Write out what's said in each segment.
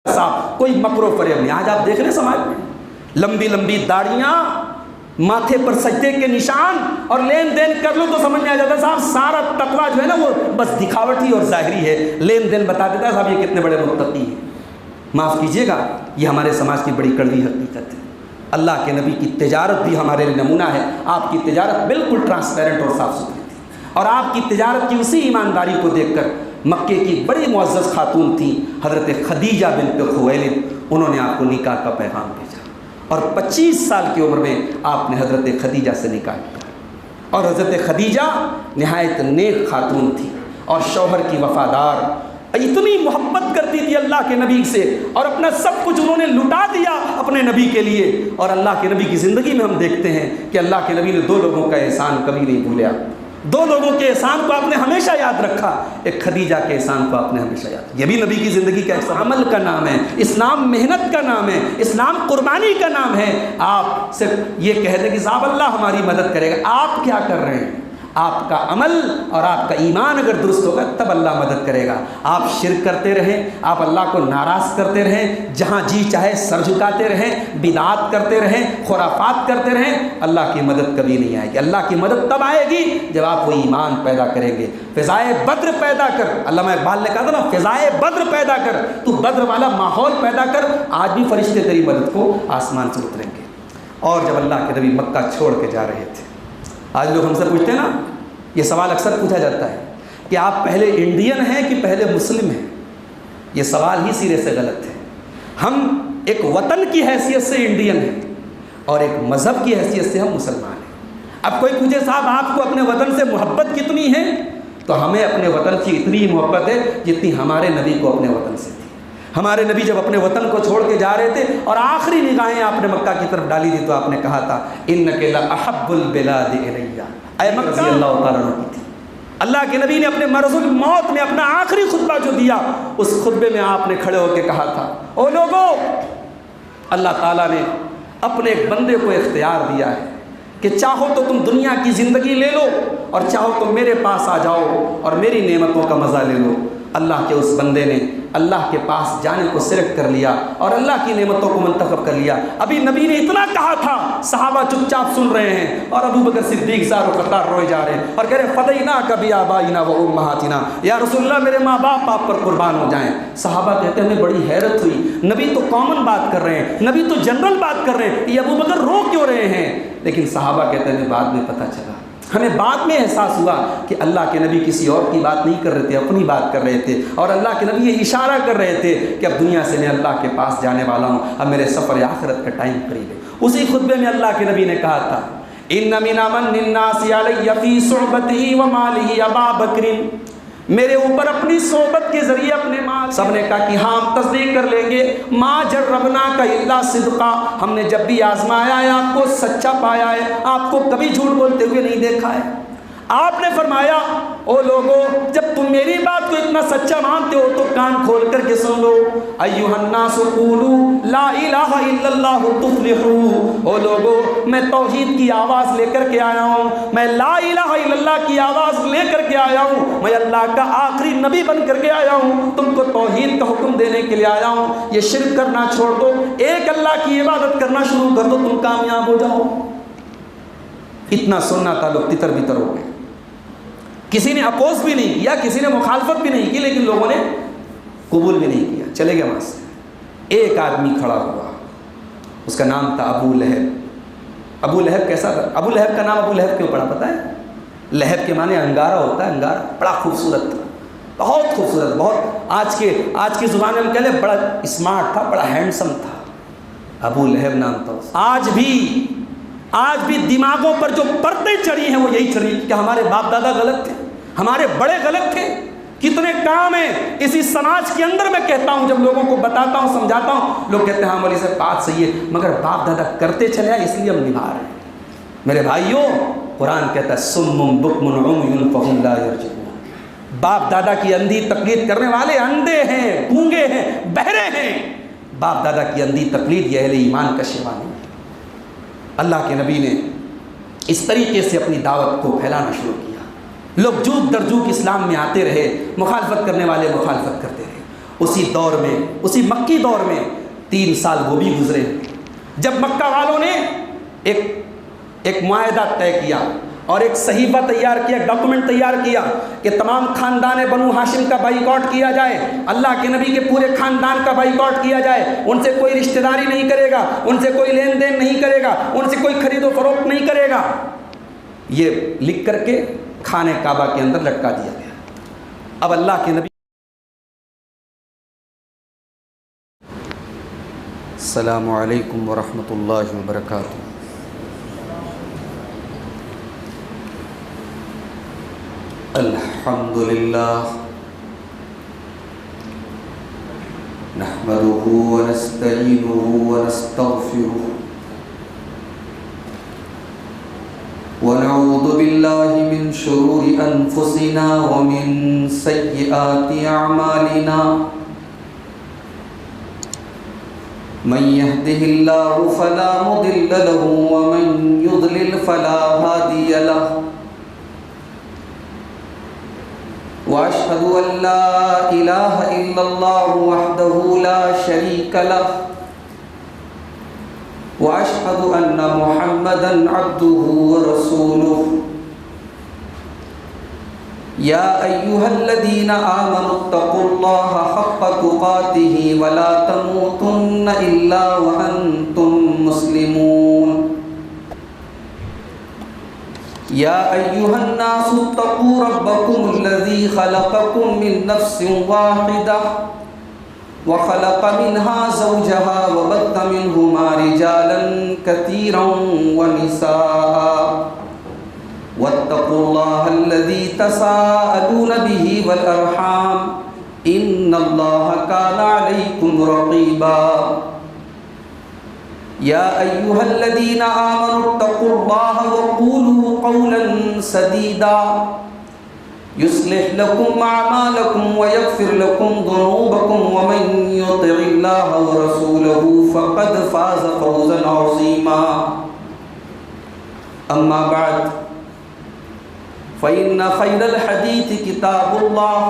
صاحب کوئی مکر و فریب نہیں. آج آپ دیکھ رہے ہیں سماج میں لمبی لمبی داڑیاں, ماتھے پر سجدے کے نشان, اور لین دین کر لو تو سمجھ میں آ جاتا ہے صاحب سارا تقویٰ جو ہے نا وہ بس دکھاوٹی اور ظاہری ہے. لین دین بتا دیتا ہے صاحب یہ کتنے بڑے متقی ہیں. معاف کیجیے گا, یہ ہمارے سماج کی بڑی کڑوی حقیقت ہے. اللہ کے نبی کی تجارت بھی ہمارے لیے نمونہ ہے. آپ کی تجارت بالکل ٹرانسپیرنٹ اور صاف ستھری تھی, اور آپ کی تجارت کی اسی ایمانداری کو دیکھ کر مکے کی بڑی معزز خاتون تھیں حضرت خدیجہ بنت خویلد, انہوں نے آپ کو نکاح کا پیغام بھیجا, اور 25 سال کی عمر میں آپ نے حضرت خدیجہ سے نکاح کیا. اور حضرت خدیجہ نہایت نیک خاتون تھی اور شوہر کی وفادار, اتنی محبت کرتی تھی اللہ کے نبی سے, اور اپنا سب کچھ انہوں نے لٹا دیا اپنے نبی کے لیے. اور اللہ کے نبی کی زندگی میں ہم دیکھتے ہیں کہ اللہ کے نبی نے 2 لوگوں کا احسان کبھی نہیں بھولیا. 2 لوگوں کے احسان کو آپ نے ہمیشہ یاد رکھا. ایک خدیجہ کے احسان کو آپ نے ہمیشہ یاد رکھا. یہ بھی نبی کی زندگی کا احسان. عمل کا نام ہے, اسلام محنت کا نام ہے, اسلام قربانی کا نام ہے. آپ صرف یہ کہہ دیں کہ صاحب اللہ ہماری مدد کرے گا, آپ کیا کر رہے ہیں؟ آپ کا عمل اور آپ کا ایمان اگر درست ہوگا تب اللہ مدد کرے گا. آپ شرک کرتے رہیں, آپ اللہ کو ناراض کرتے رہیں, جہاں جی چاہے سر جھکاتے رہیں, بدعات کرتے رہیں, خرافات کرتے رہیں, اللہ کی مدد کبھی نہیں آئے گی. اللہ کی مدد تب آئے گی جب آپ وہ ایمان پیدا کریں گے. فضائے بدر پیدا کر, علامہ اقبال نے کہا تھا نا, فضائے بدر پیدا کر, تو بدر والا ماحول پیدا کر, آج بھی فرشتے تیری مدد کو آسمان سے اتریں گے. اور جب اللہ کے نبی مکہ چھوڑ کے جا رہے تھے, آج لوگ ہم سے پوچھتے ہیں نا, یہ سوال اکثر پوچھا جاتا ہے کہ آپ پہلے انڈین ہیں کہ پہلے مسلم ہیں. یہ سوال ہی سرے سے غلط ہے. ہم ایک وطن کی حیثیت سے انڈین ہیں اور ایک مذہب کی حیثیت سے ہم مسلمان ہیں. اب کوئی پوچھے صاحب آپ کو اپنے وطن سے محبت کتنی ہے, تو ہمیں اپنے وطن کی اتنی محبت ہے جتنی ہمارے نبی کو اپنے وطن سے تھی. ہمارے نبی جب اپنے وطن کو چھوڑ کے جا رہے تھے اور آخری نگاہیں آپ نے مکہ کی طرف ڈالی تھی, تو آپ نے کہا تھا انک لاحب البلاد الی, اے مکہ رضی اللہ تعالیٰ عنہ کی تھی. اللہ کے نبی نے اپنے مرض الموت میں اپنا آخری خطبہ جو دیا, اس خطبے میں آپ نے کھڑے ہو کے کہا تھا, او لوگو, اللہ تعالیٰ نے اپنے ایک بندے کو اختیار دیا ہے کہ چاہو تو تم دنیا کی زندگی لے لو, اور چاہو تو میرے پاس آ جاؤ اور میری نعمتوں کا مزہ لے لو. اللہ کے اس بندے نے اللہ کے پاس جانے کو سلیکٹ کر لیا اور اللہ کی نعمتوں کو منتخب کر لیا. ابھی نبی نے اتنا کہا تھا, صحابہ چپ چاپ سن رہے ہیں, اور ابو بکر صدیق زار و قطار روئے جا رہے ہیں اور کہہ رہے فدیناک بآبائنا و امہاتنا, یا رسول اللہ میرے ماں باپ آپ پر قربان ہو جائیں. صحابہ کہتے ہیں ہمیں بڑی حیرت ہوئی, نبی تو کامن بات کر رہے ہیں, نبی تو جنرل بات کر رہے ہیں, یہ ابو بکر رو کیوں رہے ہیں؟ لیکن صحابہ کہتے ہیں بعد میں پتہ چلا, ہمیں بعد میں احساس ہوا کہ اللہ کے نبی کسی اور کی بات نہیں کر رہے تھے, اپنی بات کر رہے تھے. اور اللہ کے نبی یہ اشارہ کر رہے تھے کہ اب دنیا سے میں اللہ کے پاس جانے والا ہوں, اب میرے سفر آخرت کا ٹائم قریب ہے. اسی خطبے میں اللہ کے نبی نے کہا تھا ان من من الناس علی فی صحبتہ و مالہ ابا بکر, میرے اوپر اپنی صحبت کے ذریعے اپنے مال. سب نے کہا کہ ہاں ہم تصدیق کر لیں گے. ما جربناک الا صدقا, ہم نے جب بھی آزمایا ہے آپ کو سچا پایا ہے, آپ کو کبھی جھوٹ بولتے ہوئے نہیں دیکھا ہے. آپ نے فرمایا او لوگو, جب تم میری بات کو اتنا سچا مانتے ہو تو کان کھول کر کے سن لو. ایھا الناس قولوا لا الہ الا اللہ تفلحوا, او لوگو میں توحید کی آواز لے کر کے آیا ہوں, میں لا الہ الا اللہ کی آواز لے کر کے آیا ہوں, میں اللہ کا آخری نبی بن کر کے آیا ہوں, تم کو توحید کا حکم دینے کے لیے آیا ہوں. یہ شرک کرنا چھوڑ دو, ایک اللہ کی عبادت کرنا شروع کر دو, تم کامیاب ہو جاؤ. اتنا سننا تھا, لوگ تتر بتر ہو گئے. کسی نے اپوز بھی نہیں کیا, کسی نے مخالفت بھی نہیں کی, لیکن لوگوں نے قبول بھی نہیں کیا, چلے گئے وہاں سے. ایک آدمی کھڑا ہوا, اس کا نام تھا ابو لہب. ابو لہب کیسا تھا؟ ابو لہب کا نام ابو لہب کیوں پڑا پتہ ہے؟ لہب کے معنی انگارہ ہوتا ہے, انگارہ. بڑا خوبصورت تھا, بہت خوبصورت, بہت آج کی زبان میں ہم کہہ لیں بڑا اسمارٹ تھا, بڑا ہینڈسم تھا. ابو لہب نام تھا. آج بھی دماغوں پر جو پردے چڑھی ہیں وہ یہی چڑھی کہ ہمارے باپ دادا غلط تھے, ہمارے بڑے غلط تھے. کتنے کام ہیں اسی سماج کے اندر, میں کہتا ہوں جب لوگوں کو بتاتا ہوں سمجھاتا ہوں, لوگ کہتے ہیں ہاں مولوی صاحب بات صحیح ہے, مگر باپ دادا کرتے چلے آئے اس لیے ہم نبھا رہے ہیں. میرے بھائیوں, قرآن کہتا ہے سم بکم عمی فہم لا یرجعون, باپ دادا کی اندھی تقلید کرنے والے اندھے ہیں, گونگے ہیں, بہرے ہیں. باپ دادا کی اندھی تقلید یہ اہل ایمان کا شیوا نہیں. اللہ کے نبی نے اس طریقے سے اپنی دعوت کو پھیلانا شروع کیا. لوگ جوک در جوک اسلام میں آتے رہے, مخالفت کرنے والے مخالفت کرتے رہے. اسی دور میں، اسی مکی دور میں 3 سال وہ بھی گزرے جب مکہ والوں نے ایک معاہدہ طے کیا اور ایک صحیفہ تیار کیا، ڈاکومنٹ تیار کیا کہ تمام خاندان بنو ہاشم کا بائیکاٹ کیا جائے، اللہ کے نبی کے پورے خاندان کا بائیکاٹ کیا جائے، ان سے کوئی رشتہ داری نہیں کرے گا، ان سے کوئی لین دین نہیں کرے گا، ان سے کوئی خرید و فروخت نہیں کرے گا۔ یہ لکھ کر کے خانہ کعبہ کے اندر لٹکا دیا گیا۔ اب اللہ کے نبی السلام علیکم ورحمۃ اللہ وبرکاتہ۔ الحمد للہ نحمده ونستعینه ونستغفره ونعوذ باللہ من شرور انفسنا ومن سیئات اعمالنا من يهده الله فلا مضل له ومن يضلل فلا هادي له واشهد ان لا اله الا الله وحده لا شريك له واشهد ان محمدا عبده ورسوله يا ايها الذين امنوا اتقوا الله حق تقاته ولا تموتن الا وانتم مسلمون يا ايها الناس اتقوا ربكم الذي خلقكم من نفس واحدة وخلق منها زوجها وبث منهما رجالا كثيرا ونساء واتقوا الله الذي تساءلون به والأرحام إن الله كان عليكم رقيبا يا أيها الذين آمنوا اتقوا الله وقولوا قولا سديدا يصلح لكم أعمالكم ويغفر لكم ذنوبكم ومن يطع الله ورسوله فقد فاز فوزا عظيما أما بعد فإن خير الحديث كتاب الله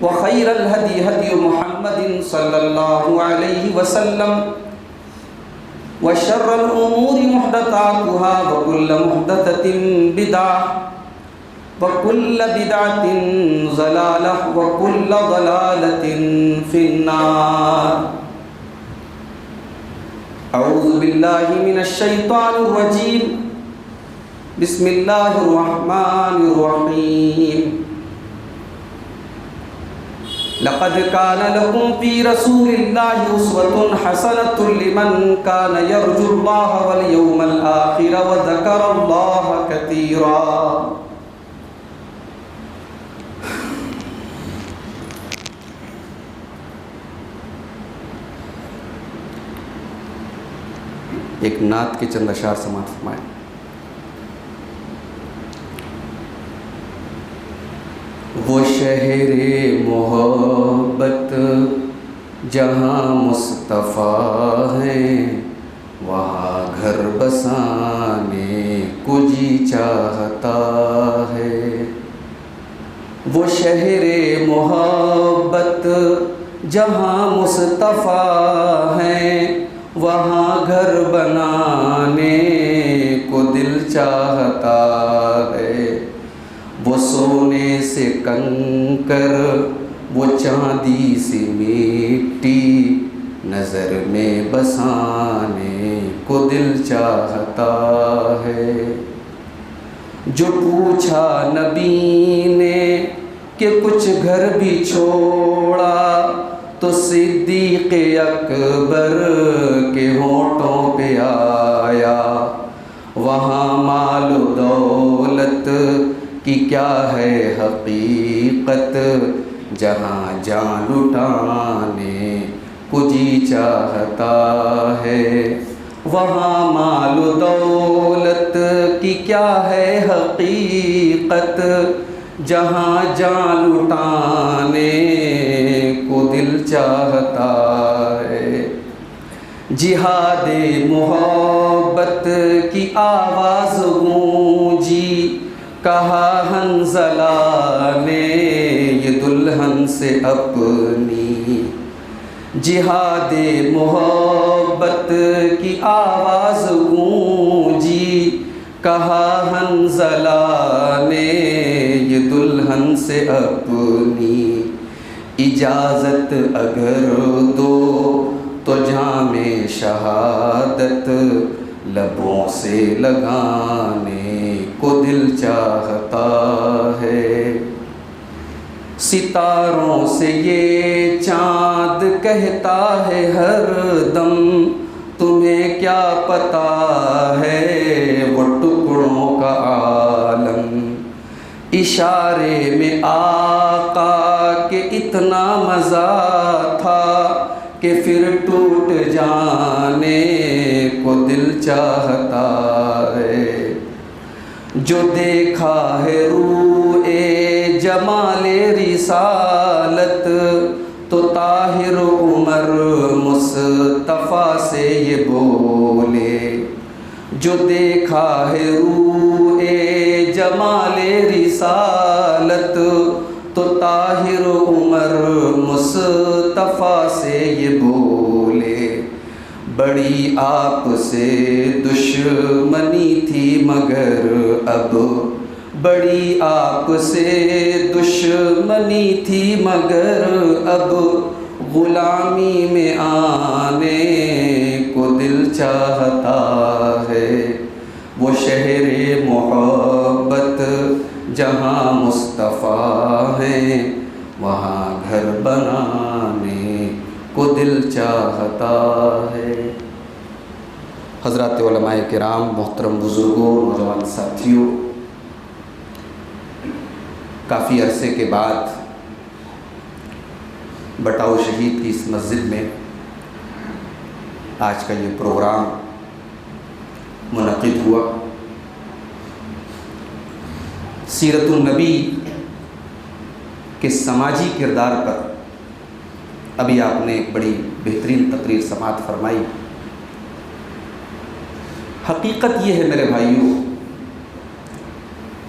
وخير الهدي هدي محمد صلى الله عليه وسلم وشر الأمور محدثاتها وكل محدثة بدعة وكل بدعة ضلالة وكل ضلالة في النار أعوذ بالله من الشيطان الرجيم بسم الله الرحمن الرحيم لقد كان لكم في رسول الله أسوة حسنة لمن كان يرجو الله واليوم الآخر وذكر الله كثيرا ایک نعت کے چند اشعار سماعت فرمائیں۔ وہ شہر محبت جہاں مصطفیٰ ہیں وہاں گھر بسانے کو جی چاہتا ہے۔ وہ شہر محبت جہاں مصطفیٰ ہیں وہاں گھر بنانے کو دل چاہتا ہے۔ وہ سونے سے کنکر وہ چاندی سی مٹی نظر میں بسانے کو دل چاہتا ہے۔ جو پوچھا نبی نے کہ کچھ گھر بھی چھوڑا تو صدیق اکبر کے ہونٹوں پہ آیا۔ وہاں مال و دولت کی کیا ہے حقیقت جہاں جان لٹانے کو جی چاہتا ہے۔ وہاں مال و دولت کی کیا ہے حقیقت جہاں جان لٹانے کو دل چاہتا ہے۔ جہاد محبت کی آواز گونجی، کہا حنظلہ نے یہ دلہن دلہن سے اپنی، جہاد محبت کی آواز گونجی، کہا حنظلہ نے یہ دلہن سے اپنی، اجازت اگر دو تو جام شہادت لبوں سے لگانے کو دل چاہتا ہے، ستاروں سے یہ چاند کہتا ہے ہر دم، تمہیں کیا پتا ہے وہ ٹکڑوں کا عالم، اشارے میں آقا کے اتنا مزہ تھا کہ پھر ٹوٹ جانے کو دل چاہتا ہے، جو دیکھا ہے روئے جمال رسالت تو طاہر عمر مصطفیٰ سے یہ بولے، جو دیکھا ہے روئے جمال رسالت تو طاہر عمر مصطفیٰ سے یہ بولے، بڑی آپ سے دشمنی تھی مگر اب، بڑی آپ سے دشمنی تھی مگر اب، غلامی میں آنے کو دل چاہتا ہے، وہ شہر محبت جہاں مصطفیٰ ہیں وہاں گھر بنانے کو دل چاہتا ہے۔ حضرات علماء کرام، محترم بزرگوں، نوجوان ساتھیوں، کافی عرصے کے بعد بٹاؤ شہید کی اس مسجد میں آج کا یہ پروگرام منعقد ہوا۔ سیرت النبی کے سماجی کردار پر ابھی آپ نے ایک بڑی بہترین تقریر سماعت فرمائی۔ حقیقت یہ ہے میرے بھائیوں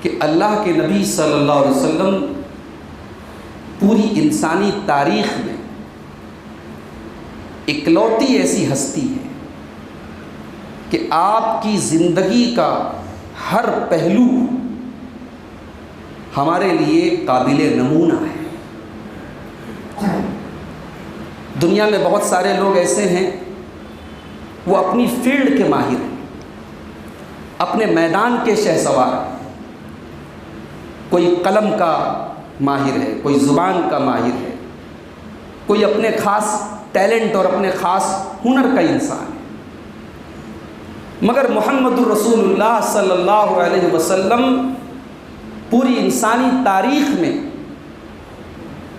کہ اللہ کے نبی صلی اللہ علیہ وسلم پوری انسانی تاریخ میں اکلوتی ایسی ہستی ہے کہ آپ کی زندگی کا ہر پہلو ہمارے لیے قابل نمونہ ہے۔ دنیا میں بہت سارے لوگ ایسے ہیں وہ اپنی فیلڈ کے ماہر ہیں، اپنے میدان کے شہسوار ہیں، کوئی قلم کا ماہر ہے، کوئی زبان کا ماہر ہے، کوئی اپنے خاص ٹیلنٹ اور اپنے خاص ہنر کا انسان ہے، مگر محمد الرسول اللہ صلی اللہ علیہ وسلم پوری انسانی تاریخ میں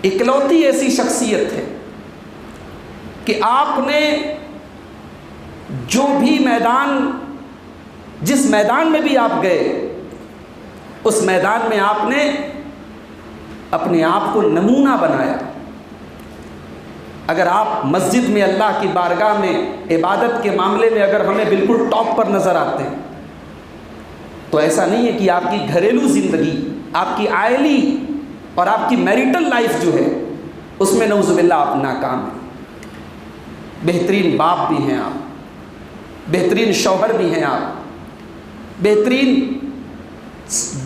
اکلوتی ایسی شخصیت ہے کہ آپ نے جو بھی میدان، جس میدان میں بھی آپ گئے، اس میدان میں آپ نے اپنے آپ کو نمونہ بنایا۔ اگر آپ مسجد میں اللہ کی بارگاہ میں عبادت کے معاملے میں اگر ہمیں بالکل ٹاپ پر نظر آتے ہیں تو ایسا نہیں ہے کہ آپ کی گھریلو زندگی، آپ کی عائلی اور آپ کی میریٹل لائف جو ہے اس میں نعوذ باللہ آپ ناکام ہیں۔ بہترین باپ بھی ہیں آپ، بہترین شوہر بھی ہیں آپ، بہترین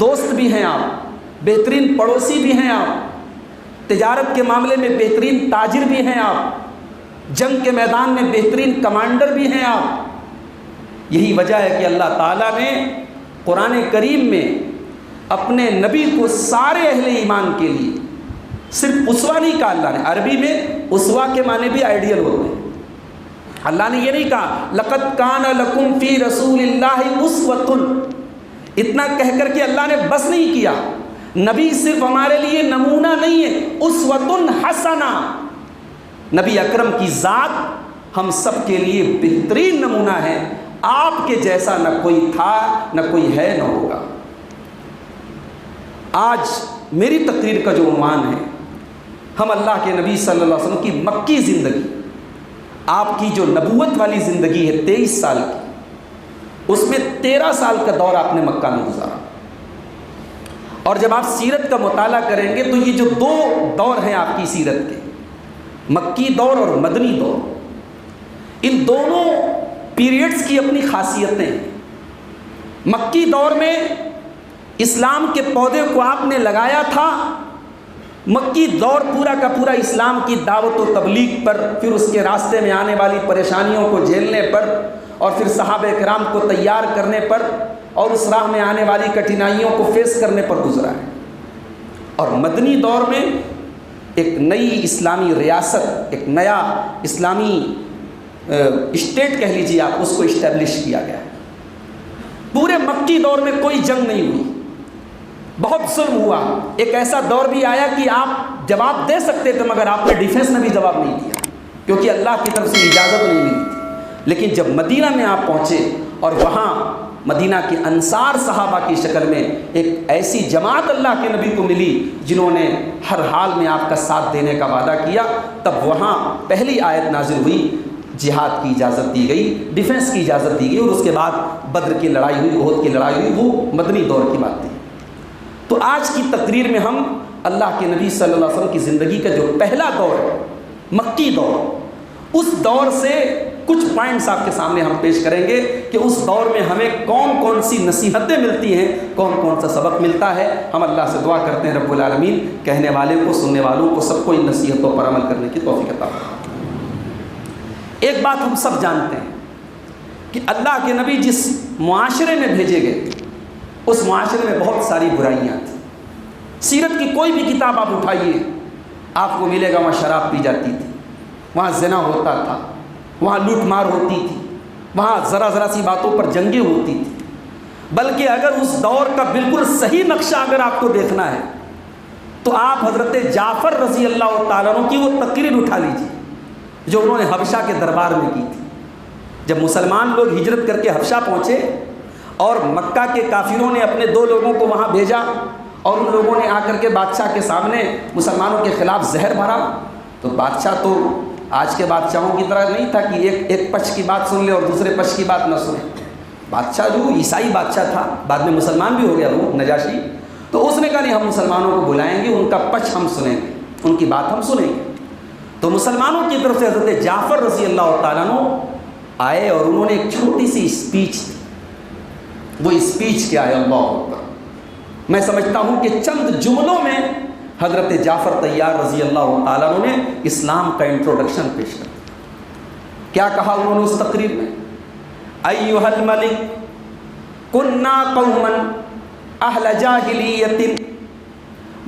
دوست بھی ہیں آپ، بہترین پڑوسی بھی ہیں آپ، تجارت کے معاملے میں بہترین تاجر بھی ہیں آپ، جنگ کے میدان میں بہترین کمانڈر بھی ہیں آپ۔ یہی وجہ ہے کہ اللہ تعالیٰ نے قرآن کریم میں اپنے نبی کو سارے اہل ایمان کے لیے صرف اسوہ نہیں کہا اللہ نے، عربی میں اسوہ کے معنی بھی آئیڈیل ہوتے ہیں۔ اللہ نے یہ نہیں کہا لقد کان لکم فی رسول اللہ اسوۃ، اتنا کہہ کر کے اللہ نے بس نہیں کیا، نبی صرف ہمارے لیے نمونہ نہیں ہے، اسوۃ حسنہ، نبی اکرم کی ذات ہم سب کے لیے بہترین نمونہ ہے، آپ کے جیسا نہ کوئی تھا نہ کوئی ہے نہ ہوگا۔ آج میری تقریر کا جو عنوان ہے، ہم اللہ کے نبی صلی اللہ علیہ وسلم کی مکی زندگی، آپ کی جو نبوت والی زندگی ہے 23 سال کی، اس میں 13 سال کا دور آپ نے مکہ میں گزارا۔ اور جب آپ سیرت کا مطالعہ کریں گے تو یہ جو دو دور ہیں آپ کی سیرت کے، مکی دور اور مدنی دور، ان دونوں پیریڈز کی اپنی خاصیتیں ہیں۔ مکی دور میں اسلام کے پودے کو آپ نے لگایا تھا، مکی دور پورا کا پورا اسلام کی دعوت و تبلیغ پر، پھر اس کے راستے میں آنے والی پریشانیوں کو جھیلنے پر، اور پھر صحابہ کرام کو تیار کرنے پر، اور اس راہ میں آنے والی کٹھنائیوں کو فیس کرنے پر گزرا ہے۔ اور مدنی دور میں ایک نئی اسلامی ریاست، ایک نیا اسلامی اسٹیٹ کہہ لیجیے آپ، اس کو اسٹیبلش کیا گیا۔ پورے مکی دور میں کوئی جنگ نہیں ہوئی، بہت ظلم ہوا۔ ایک ایسا دور بھی آیا کہ آپ جواب دے سکتے تھے مگر آپ نے ڈیفینس میں بھی جواب نہیں دیا، کیونکہ اللہ کی طرف سے اجازت نہیں ملی تھی۔ لیکن جب مدینہ میں آپ پہنچے اور وہاں مدینہ کے انصار صحابہ کی شکل میں ایک ایسی جماعت اللہ کے نبی کو ملی جنہوں نے ہر حال میں آپ کا ساتھ دینے کا وعدہ کیا، تب وہاں پہلی آیت نازل ہوئی، جہاد کی اجازت دی گئی، ڈیفنس کی اجازت دی گئی، اور اس کے بعد بدر کی لڑائی ہوئی، احد کی لڑائی ہوئی، وہ مدنی دور کی بات تھی۔ تو آج کی تقریر میں ہم اللہ کے نبی صلی اللہ علیہ وسلم کی زندگی کا جو پہلا دور ہے، مکی دور، اس دور سے کچھ پوائنٹس آپ کے سامنے ہم پیش کریں گے کہ اس دور میں ہمیں کون کون سی نصیحتیں ملتی ہیں، کون کون سا سبق ملتا ہے۔ ہم اللہ سے دعا کرتے ہیں رب العالمین کہنے والے کو، سننے والوں کو، سب کو ان نصیحتوں پر عمل کرنے کی توفیق عطا فرمائے۔ ایک بات ہم سب جانتے ہیں کہ اللہ کے نبی جس معاشرے میں بھیجے گئے اس معاشرے میں بہت ساری برائیاں تھیں۔ سیرت کی کوئی بھی کتاب آپ اٹھائیے، آپ کو ملے گا وہاں شراب پی جاتی تھی، وہاں زنا ہوتا تھا، وہاں لوٹ مار ہوتی تھی، وہاں ذرا ذرا سی باتوں پر جنگیں ہوتی تھی۔ بلکہ اگر اس دور کا بالکل صحیح نقشہ اگر آپ کو دیکھنا ہے تو آپ حضرت جعفر رضی اللہ تعالیٰ عنہ کی وہ تقریر اٹھا لیجیے جو انہوں نے حبشہ کے دربار میں کی تھی۔ جب مسلمان لوگ ہجرت کر کے حبشہ پہنچے اور مکہ کے کافروں نے اپنے 2 لوگوں کو وہاں بھیجا اور ان لوگوں نے آ کر کے بادشاہ کے سامنے مسلمانوں کے خلاف زہر بھرا، تو بادشاہ تو آج کے بادشاہوں کی طرح نہیں تھا کہ ایک پچ کی بات سن لے اور دوسرے پچ کی بات نہ سنے۔ بادشاہ جو عیسائی بادشاہ تھا، بعد میں مسلمان بھی ہو گیا وہ نجاشی، تو اس نے کہا نہیں، ہم مسلمانوں کو بلائیں گے، ان کا پچ ہم سنیں گے، ان کی بات ہم سنیں گے۔ تو مسلمانوں کی طرف سے حضرت جعفر رضی اللہ تعالیٰ عنہ آئے اور انہوں نے ایک چھوٹی سی اسپیچ دی۔ وہ اسپیچ کیا ہے؟ اللہ اکبر! میں سمجھتا ہوں کہ چند جملوں میں حضرت جعفر طیار رضی اللہ تعالیٰ عنہ نے اسلام کا انٹروڈکشن پیش کر دیا۔ کیا کہا انہوں نے اس تقریر میں؟ ایھا الملک کنا قوما اہل جاہلیت،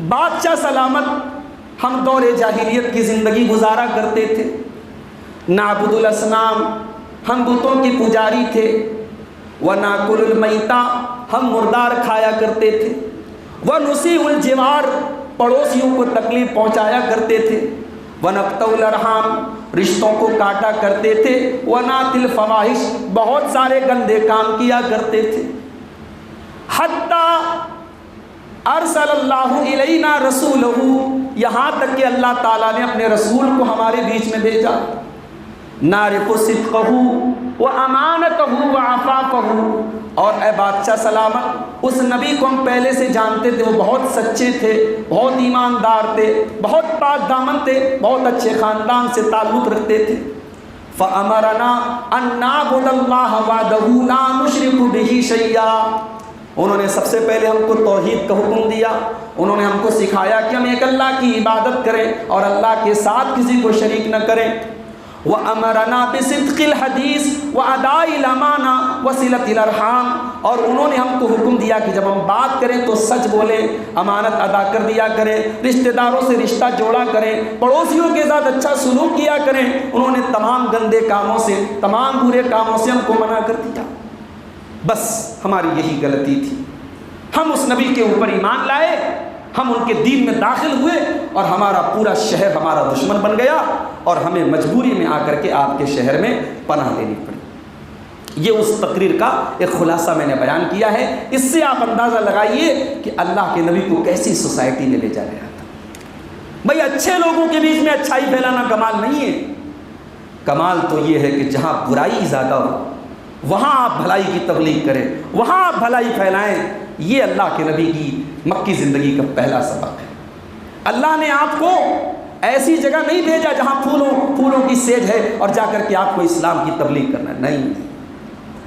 بادشاہ سلامت، ہم دور جاہلیت کی زندگی گزارا کرتے تھے۔ نعبد الاصنام، ہم بتوں کے پجاری تھے۔ وناکل المیتہ، ہم مردار کھایا کرتے تھے۔ ونسیء الجوار، پڑوسیوں کو تکلیف پہنچایا کرتے تھے۔ ونقطع الارحام، رشتوں کو کاٹا کرتے تھے۔ ونأتی الفواحش، بہت سارے گندے کام کیا کرتے تھے۔ حتیٰ ارسل اللہ الینا رسولہ، یہاں تک کہ اللہ تعالیٰ نے اپنے رسول کو ہمارے بیچ میں بھیجا۔ نعرف صدقہ وامانتہ وعفافہ، اور اے بادشاہ سلامت، اس نبی کو ہم پہلے سے جانتے تھے، وہ بہت سچے تھے، بہت ایماندار تھے، بہت پاک دامن تھے، بہت اچھے خاندان سے تعلق رکھتے تھے۔ فأمرنا ان نعبد اللہ وحدہ لا نشرک بہ شیئا، انہوں نے سب سے پہلے ہم کو توحید کا حکم دیا، انہوں نے ہم کو سکھایا کہ ہم ایک اللہ کی عبادت کریں اور اللہ کے ساتھ کسی کو شریک نہ کریں۔ وَأَمَرَنَا بِصِدْقِ الْحَدِيثِ وَأَدَاءِ الْأَمَانَةِ وَصِلَةِ الْأَرْحَامِ، اور انہوں نے ہم کو حکم دیا کہ جب ہم بات کریں تو سچ بولیں، امانت ادا کر دیا کریں، رشتہ داروں سے رشتہ جوڑا کریں، پڑوسیوں کے ساتھ اچھا سلوک کیا کریں۔ انہوں نے تمام گندے کاموں سے، تمام برے کاموں سے ہم کو منع کر دیا۔ بس ہماری یہی غلطی تھی، ہم اس نبی کے اوپر ایمان لائے، ہم ان کے دین میں داخل ہوئے اور ہمارا پورا شہر ہمارا دشمن بن گیا اور ہمیں مجبوری میں آ کر کے آپ کے شہر میں پناہ لینی پڑی۔ یہ اس تقریر کا ایک خلاصہ میں نے بیان کیا ہے۔ اس سے آپ اندازہ لگائیے کہ اللہ کے نبی کو کیسی سوسائٹی میں لے جا رہا تھا۔ بھائی اچھے لوگوں کے بیچ میں اچھائی پھیلانا کمال نہیں ہے، کمال تو یہ ہے کہ جہاں برائی زیادہ ہو وہاں آپ بھلائی کی تبلیغ کریں، وہاں آپ بھلائی پھیلائیں۔ یہ اللہ کے نبی کی مکی زندگی کا پہلا سبق ہے۔ اللہ نے آپ کو ایسی جگہ نہیں بھیجا جہاں پھولوں کی سیج ہے اور جا کر کے آپ کو اسلام کی تبلیغ کرنا ہے، نہیں،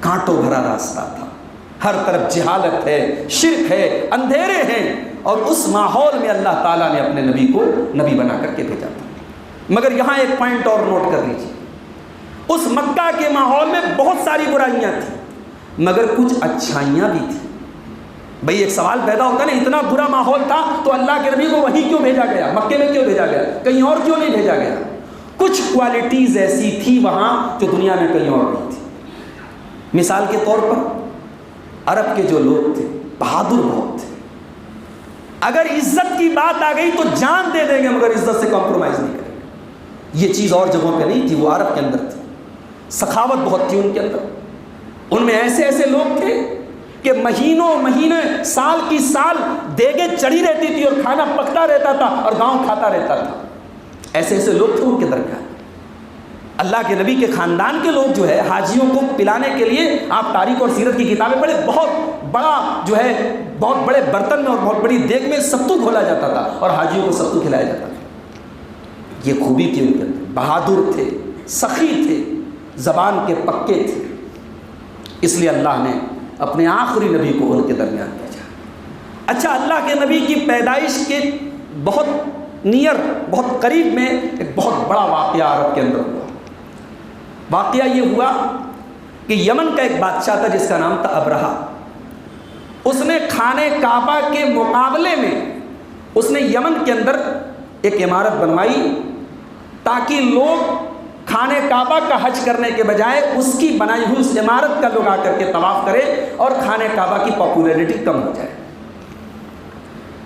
کانٹوں بھرا راستہ تھا، ہر طرف جہالت ہے، شرک ہے، اندھیرے ہیں، اور اس ماحول میں اللہ تعالیٰ نے اپنے نبی کو نبی بنا کر کے بھیجا تھا۔ مگر یہاں ایک پوائنٹ اور نوٹ کر لیجیے، اس مکہ کے ماحول میں بہت ساری برائیاں تھیں مگر کچھ اچھائیاں بھی تھیں۔ بھئی ایک سوال پیدا ہوتا ہے نا، اتنا برا ماحول تھا تو اللہ کے نبی کو وہیں کیوں بھیجا گیا، مکے میں کیوں بھیجا گیا، کہیں اور کیوں نہیں بھیجا گیا؟ کچھ کوالٹیز ایسی تھی وہاں جو دنیا میں کہیں اور نہیں تھی۔ مثال کے طور پر عرب کے جو لوگ تھے بہادر بہت تھے، اگر عزت کی بات آ گئی تو جان دے دیں گے مگر عزت سے کمپرومائز نہیں کریں گے۔ یہ چیز اور جگہوں پہ نہیں تھی، وہ عرب کے اندر تھی، سخاوت بہت تھی ان کے اندر۔ ان میں ایسے ایسے لوگ تھے کہ مہینوں مہینے، سال کی سال دیگیں چڑھی رہتی تھی اور کھانا پکتا رہتا تھا اور گاؤں کھاتا رہتا تھا۔ ایسے ایسے لوگ تھے ان کے درمیان۔ اللہ کے نبی کے خاندان کے لوگ جو ہے حاجیوں کو پلانے کے لیے، آپ تاریخ اور سیرت کی کتابیں پڑھیں، بہت بڑا جو ہے بہت بڑے برتن میں اور بہت بڑی دیگ میں ستو گھولا جاتا تھا اور حاجیوں کو ستو کھلایا جاتا تھا۔ یہ خوبی تھی ان کے اندر، بہادر تھے، سخی تھے، زبان کے پکے تھے، اس لیے اللہ نے اپنے آخری نبی کو ان کے درمیان بھیجا۔ اچھا، اللہ کے نبی کی پیدائش کے بہت نیئر، بہت قریب میں ایک بہت بڑا واقعہ عرب کے اندر ہوا۔ واقعہ یہ ہوا کہ یمن کا ایک بادشاہ تھا جس کا نام تھا ابرہہ۔ اس نے خانہ کعبہ کے مقابلے میں اس نے یمن کے اندر ایک عمارت بنوائی تاکہ لوگ خانہ کعبہ کا حج کرنے کے بجائے اس کی بنائی ہوئی اس عمارت کا لوگ آ کر کے طواف کرے اور خانہ کعبہ کی پاپولیرٹی کم ہو جائے۔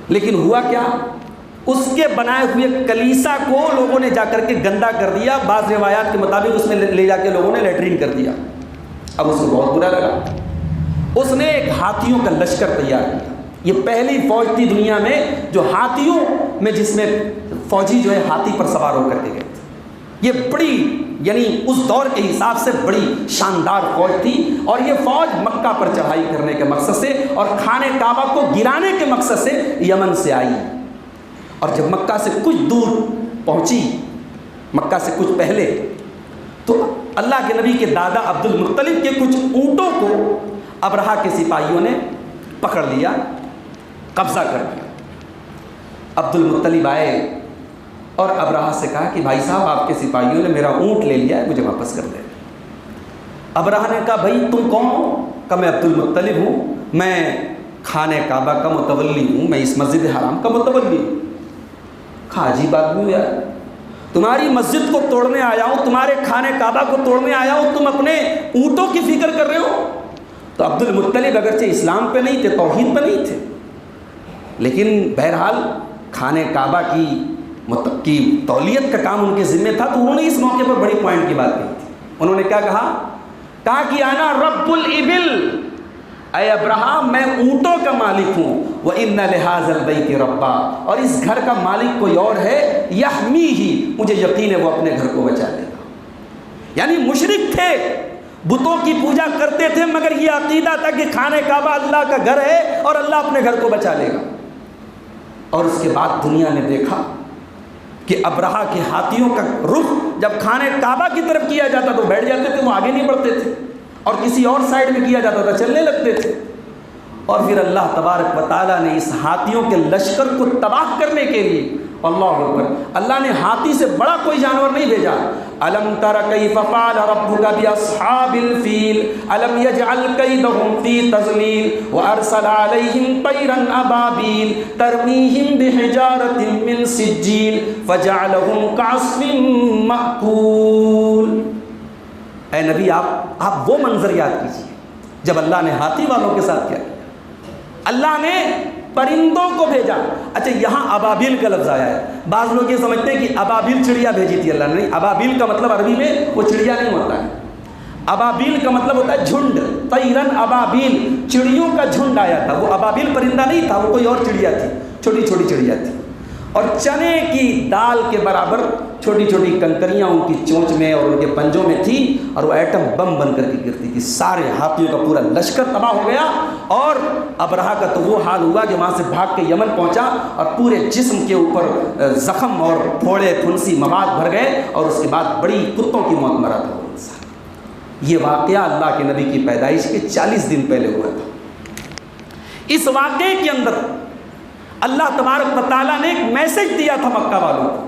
لیکن ہوا کیا، اس کے بنائے ہوئے کلیسا کو لوگوں نے جا کر کے گندا کر دیا، بعض روایات کے مطابق اس میں لے جا کے لوگوں نے لیٹرین کر دیا۔ اب اس کو بہت برا لگا، اس نے ایک ہاتھیوں کا لشکر تیار کیا۔ یہ پہلی فوج تھی دنیا میں جو ہاتھیوں میں، جس میں فوجی جو ہے ہاتھی پر سوار ہو کر کے گئے تھے۔ یہ بڑی، یعنی اس دور کے حساب سے بڑی شاندار فوج تھی، اور یہ فوج مکہ پر چڑھائی کرنے کے مقصد سے اور خانہ کعبہ کو گرانے کے مقصد سے یمن سے آئی۔ اور جب مکہ سے کچھ دور پہنچی، مکہ سے کچھ پہلے، تو اللہ کے نبی کے دادا عبد المطلب کے کچھ اونٹوں کو ابرہہ کے سپاہیوں نے پکڑ لیا، قبضہ کر لیا۔ عبد المطلب آئے اور ابرہہ سے کہا کہ بھائی صاحب، آپ کے سپاہیوں نے میرا اونٹ لے لیا ہے، مجھے واپس کر دیں۔ ابرہہ نے کہا بھائی تم کون ہو؟ کہا میں عبد المطلب ہوں، میں خانہ کعبہ کا متولی ہوں، میں اس مسجد حرام کا متولی ہوں۔ کہا عجیب آدمی ہو یار، تمہاری مسجد کو توڑنے آیا ہوں، تمہارے خانہ کعبہ کو توڑنے آیا ہوں، تم اپنے اونٹوں کی فکر کر رہے ہو؟ تو عبد المطلب اگرچہ اسلام پہ نہیں تھے، توحید پہ نہیں تھے، لیکن بہرحال خانہ کعبہ کی تولیت کا کام ان کے ذمہ تھا، تو انہوں نے اس موقع پر بڑی پوائنٹ کی بات کہی تھی۔ انہوں نے کیا کہا کہ انا رب الابل، اے ابراہیم میں اونٹوں کا مالک ہوں، وَإِنَّ لِهَذَا الْبَيْتِ رَبًّا، اور اس گھر کا مالک کوئی اور ہے، يَحْمِيهِ، مجھے یقین ہے وہ اپنے گھر کو بچا لے گا۔ یعنی مشرک تھے، بتوں کی پوجا کرتے تھے، مگر یہ عقیدہ تھا کہ خانہ کعبہ اللہ کا گھر ہے اور اللہ اپنے گھر کو بچا لے گا۔ اور اس کے بعد دنیا نے دیکھا کہ ابرہہ کے ہاتھیوں کا رخ جب خانہ کعبہ کی طرف کیا جاتا تو بیٹھ جاتے تھے، وہ آگے نہیں بڑھتے تھے، اور کسی اور سائڈ میں کیا جاتا تھا چلنے لگتے تھے۔ اور پھر اللہ تبارک و تعالیٰ نے اس ہاتھیوں کے لشکر کو تباہ کرنے کے لیے، اللہ اکبر، اللہ نے ہاتھی سے بڑا کوئی جانور نہیں بھیجا۔ الم تر کیف فعل ربک باصحاب الفیل الم یجعل کیدہم فی تضلیل وارسل علیہم طیرا ابابیل ترمیہم بحجارۃ من سجیل فجعلہم کعصف مأکول۔ اے نبی، آپ وہ منظر یاد کیجیے جب اللہ نے ہاتھی والوں کے ساتھ کیا، اللہ نے پرندوں کو بھیجا۔ اچھا، یہاں ابابیل کا لفظ آیا ہے، بعض لوگ یہ سمجھتے ہیں کہ ابابیل چڑیا بھیجی تھی اللہ نے، نہیں، ابابیل کا مطلب عربی میں وہ چڑیا نہیں ہوتا ہے، ابابیل کا مطلب ہوتا ہے جھنڈ، طیرن ابابیل، چڑیوں کا جھنڈ آیا تھا، وہ ابابیل پرندہ نہیں تھا، وہ کوئی اور چڑیا تھی، چھوٹی چھوٹی چڑیا تھی۔ اور چنے کی دال کے برابر چھوٹی چھوٹی کنکریاں ان کی چونچ میں اور ان کے پنجوں میں تھی، اور وہ ایٹم بم بن کر کے گرتی تھی. سارے ہاتھیوں کا پورا لشکر تباہ ہو گیا، اور ابرہہ کا تو وہ حال ہوا کہ وہاں سے بھاگ کے یمن پہنچا اور پورے جسم کے اوپر زخم اور پھوڑے پھنسی مواد بھر گئے، اور اس کے بعد بڑی کتوں کی موت مرا تھا. یہ واقعہ اللہ کے نبی کی پیدائش کے 40 دن پہلے ہوا تھا. اس واقعے کے اندر اللہ تبارک و تعالیٰ نے ایک میسج دیا تھا مکہ والوں کو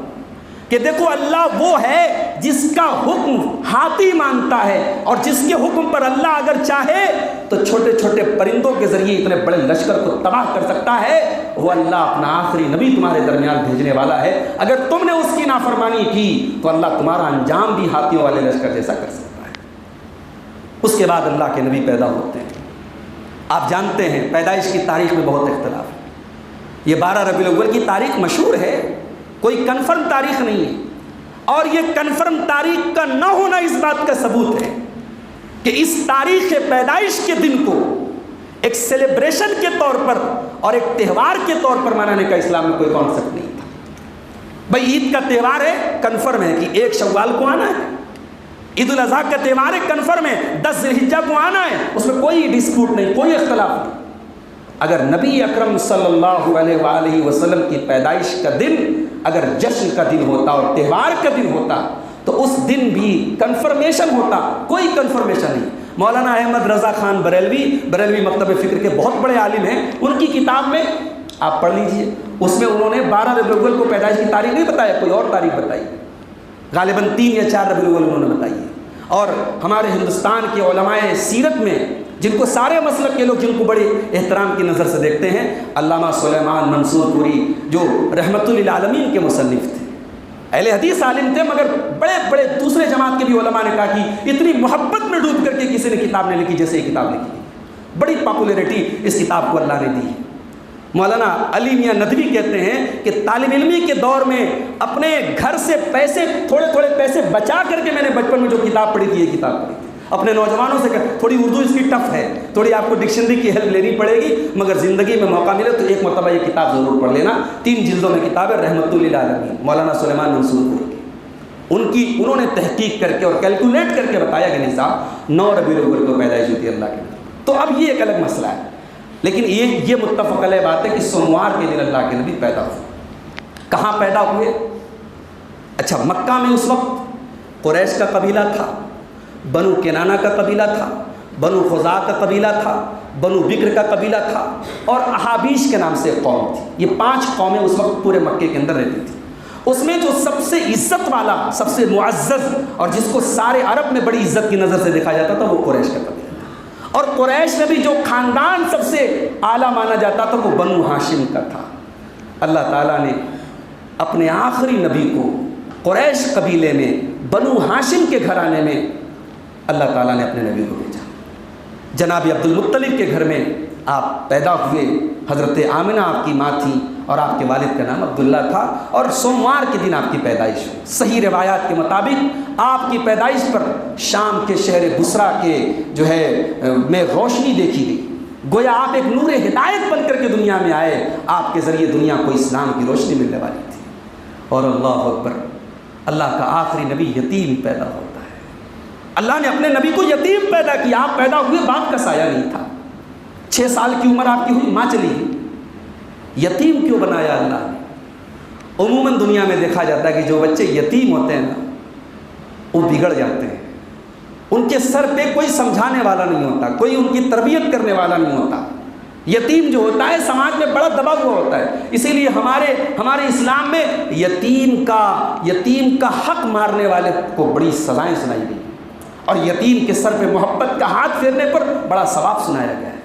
کہ دیکھو اللہ وہ ہے جس کا حکم ہاتھی مانتا ہے، اور جس کے حکم پر اللہ اگر چاہے تو چھوٹے چھوٹے پرندوں کے ذریعے اتنے بڑے لشکر کو تباہ کر سکتا ہے. وہ اللہ اپنا آخری نبی تمہارے درمیان بھیجنے والا ہے. اگر تم نے اس کی نافرمانی کی تو اللہ تمہارا انجام بھی ہاتھیوں والے لشکر جیسا کر سکتا ہے. اس کے بعد اللہ کے نبی پیدا ہوتے ہیں. آپ جانتے ہیں پیدائش کی تاریخ میں بہت اختلاف ہے. یہ 12 ربیع الاول کی تاریخ مشہور ہے، کوئی کنفرم تاریخ نہیں ہے، اور یہ کنفرم تاریخ کا نہ ہونا اس بات کا ثبوت ہے کہ اس تاریخ پیدائش کے دن کو ایک سیلیبریشن کے طور پر اور ایک تہوار کے طور پر منانے کا اسلام میں کوئی کانسیپٹ نہیں تھا. بھائی عید کا تہوار ہے، کنفرم ہے کہ 1 شوال کو آنا ہے. عید الاضحیٰ کا تہوار ہے، کنفرم ہے 10 ذی الحجہ کو آنا ہے. اس میں کوئی ڈسپیوٹ نہیں، کوئی اختلاف نہیں. اگر نبی اکرم صلی اللہ علیہ وآلہ وسلم کی پیدائش کا دن اگر جشن کا دن ہوتا اور تہوار کا دن ہوتا تو اس دن بھی کنفرمیشن ہوتا. کوئی کنفرمیشن نہیں. مولانا احمد رضا خان بریلوی مکتب فکر کے بہت بڑے عالم ہیں. ان کی کتاب میں آپ پڑھ لیجئے، اس میں انہوں نے 12 ربیع الاول کو پیدائش کی تاریخ نہیں بتایا، کوئی اور تاریخ بتائی. غالباً 3 یا 4 ربیع الاول انہوں نے بتائی ہے. اور ہمارے ہندوستان کے علماء سیرت میں جن کو سارے مسلک کے لوگ جن کو بڑے احترام کی نظر سے دیکھتے ہیں، علامہ سلیمان منصور پوری جو رحمت للعالمین کے مصنف تھے، اہل حدیث عالم تھے، مگر بڑے بڑے دوسرے جماعت کے بھی علماء نے کہا کہ اتنی محبت میں ڈوب کر کے کسی نے کتاب نہیں لکھی جیسے یہ کتاب لکھی. بڑی پاپولیرٹی اس کتاب کو اللہ نے دی ہے. مولانا علی میاں ندوی کہتے ہیں کہ طالب علمی کے دور میں اپنے گھر سے پیسے تھوڑے پیسے بچا کر کے میں نے بچپن میں جو کتاب پڑھی تھی یہ کتاب پڑھی تھی. اپنے نوجوانوں سے کہ تھوڑی اردو اس کی ٹف ہے، تھوڑی آپ کو ڈکشنری کی ہیلپ لینی پڑے گی، مگر زندگی میں موقع ملے تو ایک مرتبہ یہ کتاب ضرور پڑھ لینا. 3 جلدوں میں کتاب ہے، رحمت للعالمین، مولانا سلیمان منصور پوری کی. انہوں نے تحقیق کر کے اور کیلکولیٹ کر کے بتایا کہ نہیں صاحب 9 ربیع الاول کو پیدائش ہوتی ہے اللہ کے. تو اب یہ ایک الگ مسئلہ ہے، لیکن یہ متفق علیہ بات ہے کہ سوموار کے دن اللہ کے نبی پیدا ہوئے. کہاں پیدا ہوئے؟ اچھا، مکہ میں اس وقت قریش کا قبیلہ تھا، بنو کنانہ کا قبیلہ تھا، بنو خزاع کا قبیلہ تھا، بنو بکر کا قبیلہ تھا، اور احابیش کے نام سے ایک قوم تھی. یہ 5 قومیں اس وقت پورے مکے کے اندر رہتی تھیں. اس میں جو سب سے عزت والا، سب سے معزز، اور جس کو سارے عرب میں بڑی عزت کی نظر سے دیکھا جاتا تھا، وہ قریش کا قبیلہ تھا. اور قریش میں بھی جو خاندان سب سے اعلیٰ مانا جاتا تھا وہ بنو ہاشم کا تھا. اللہ تعالیٰ نے اپنے آخری نبی کو قریش قبیلے میں بنو ہاشم کے گھرانے میں اللہ تعالیٰ نے اپنے نبی کو بھیجا. جناب عبد المطلب کے گھر میں آپ پیدا ہوئے. حضرت آمنہ آپ کی ماں تھی اور آپ کے والد کا نام عبداللہ تھا، اور سوموار کے دن آپ کی پیدائش ہوئی. صحیح روایات کے مطابق آپ کی پیدائش پر شام کے شہر بصرہ کے جو ہے میں روشنی دیکھی گئی. گویا آپ ایک نور ہدایت بن کر کے دنیا میں آئے. آپ کے ذریعے دنیا کو اسلام کی روشنی ملنے والی تھی. اور اللہ اکبر، اللہ کا آخری نبی یتیم پیدا ہوتا ہے. اللہ نے اپنے نبی کو یتیم پیدا کیا. آپ پیدا ہوئے، باپ کا سایہ نہیں تھا. 6 سال کی عمر آپ کی ہوئی، ماں چلی گئی. یتیم کیوں بنایا اللہ نے؟ عموماً دنیا میں دیکھا جاتا ہے کہ جو بچے یتیم ہوتے ہیں نا وہ بگڑ جاتے ہیں. ان کے سر پہ کوئی سمجھانے والا نہیں ہوتا، کوئی ان کی تربیت کرنے والا نہیں ہوتا. یتیم جو ہوتا ہے سماج میں بڑا دبا ہوا ہوتا ہے. اسی لیے ہمارے اسلام میں یتیم کا حق مارنے والے کو بڑی سزائیں سنائی گئی، اور یتیم کے سر پہ محبت کا ہاتھ پھیرنے پر بڑا ثواب سنایا گیا ہے.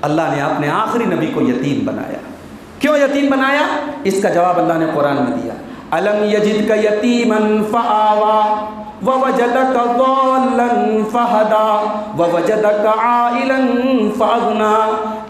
اللہ نے اپنے آخری نبی کو یتیم بنایا. کیوں یتیم بنایا؟ اس کا جواب اللہ نے قرآن میں دیا. الم یجدک یتیما فآوا ووجدک ضالا فہدا ووجدک عائلا فاغنا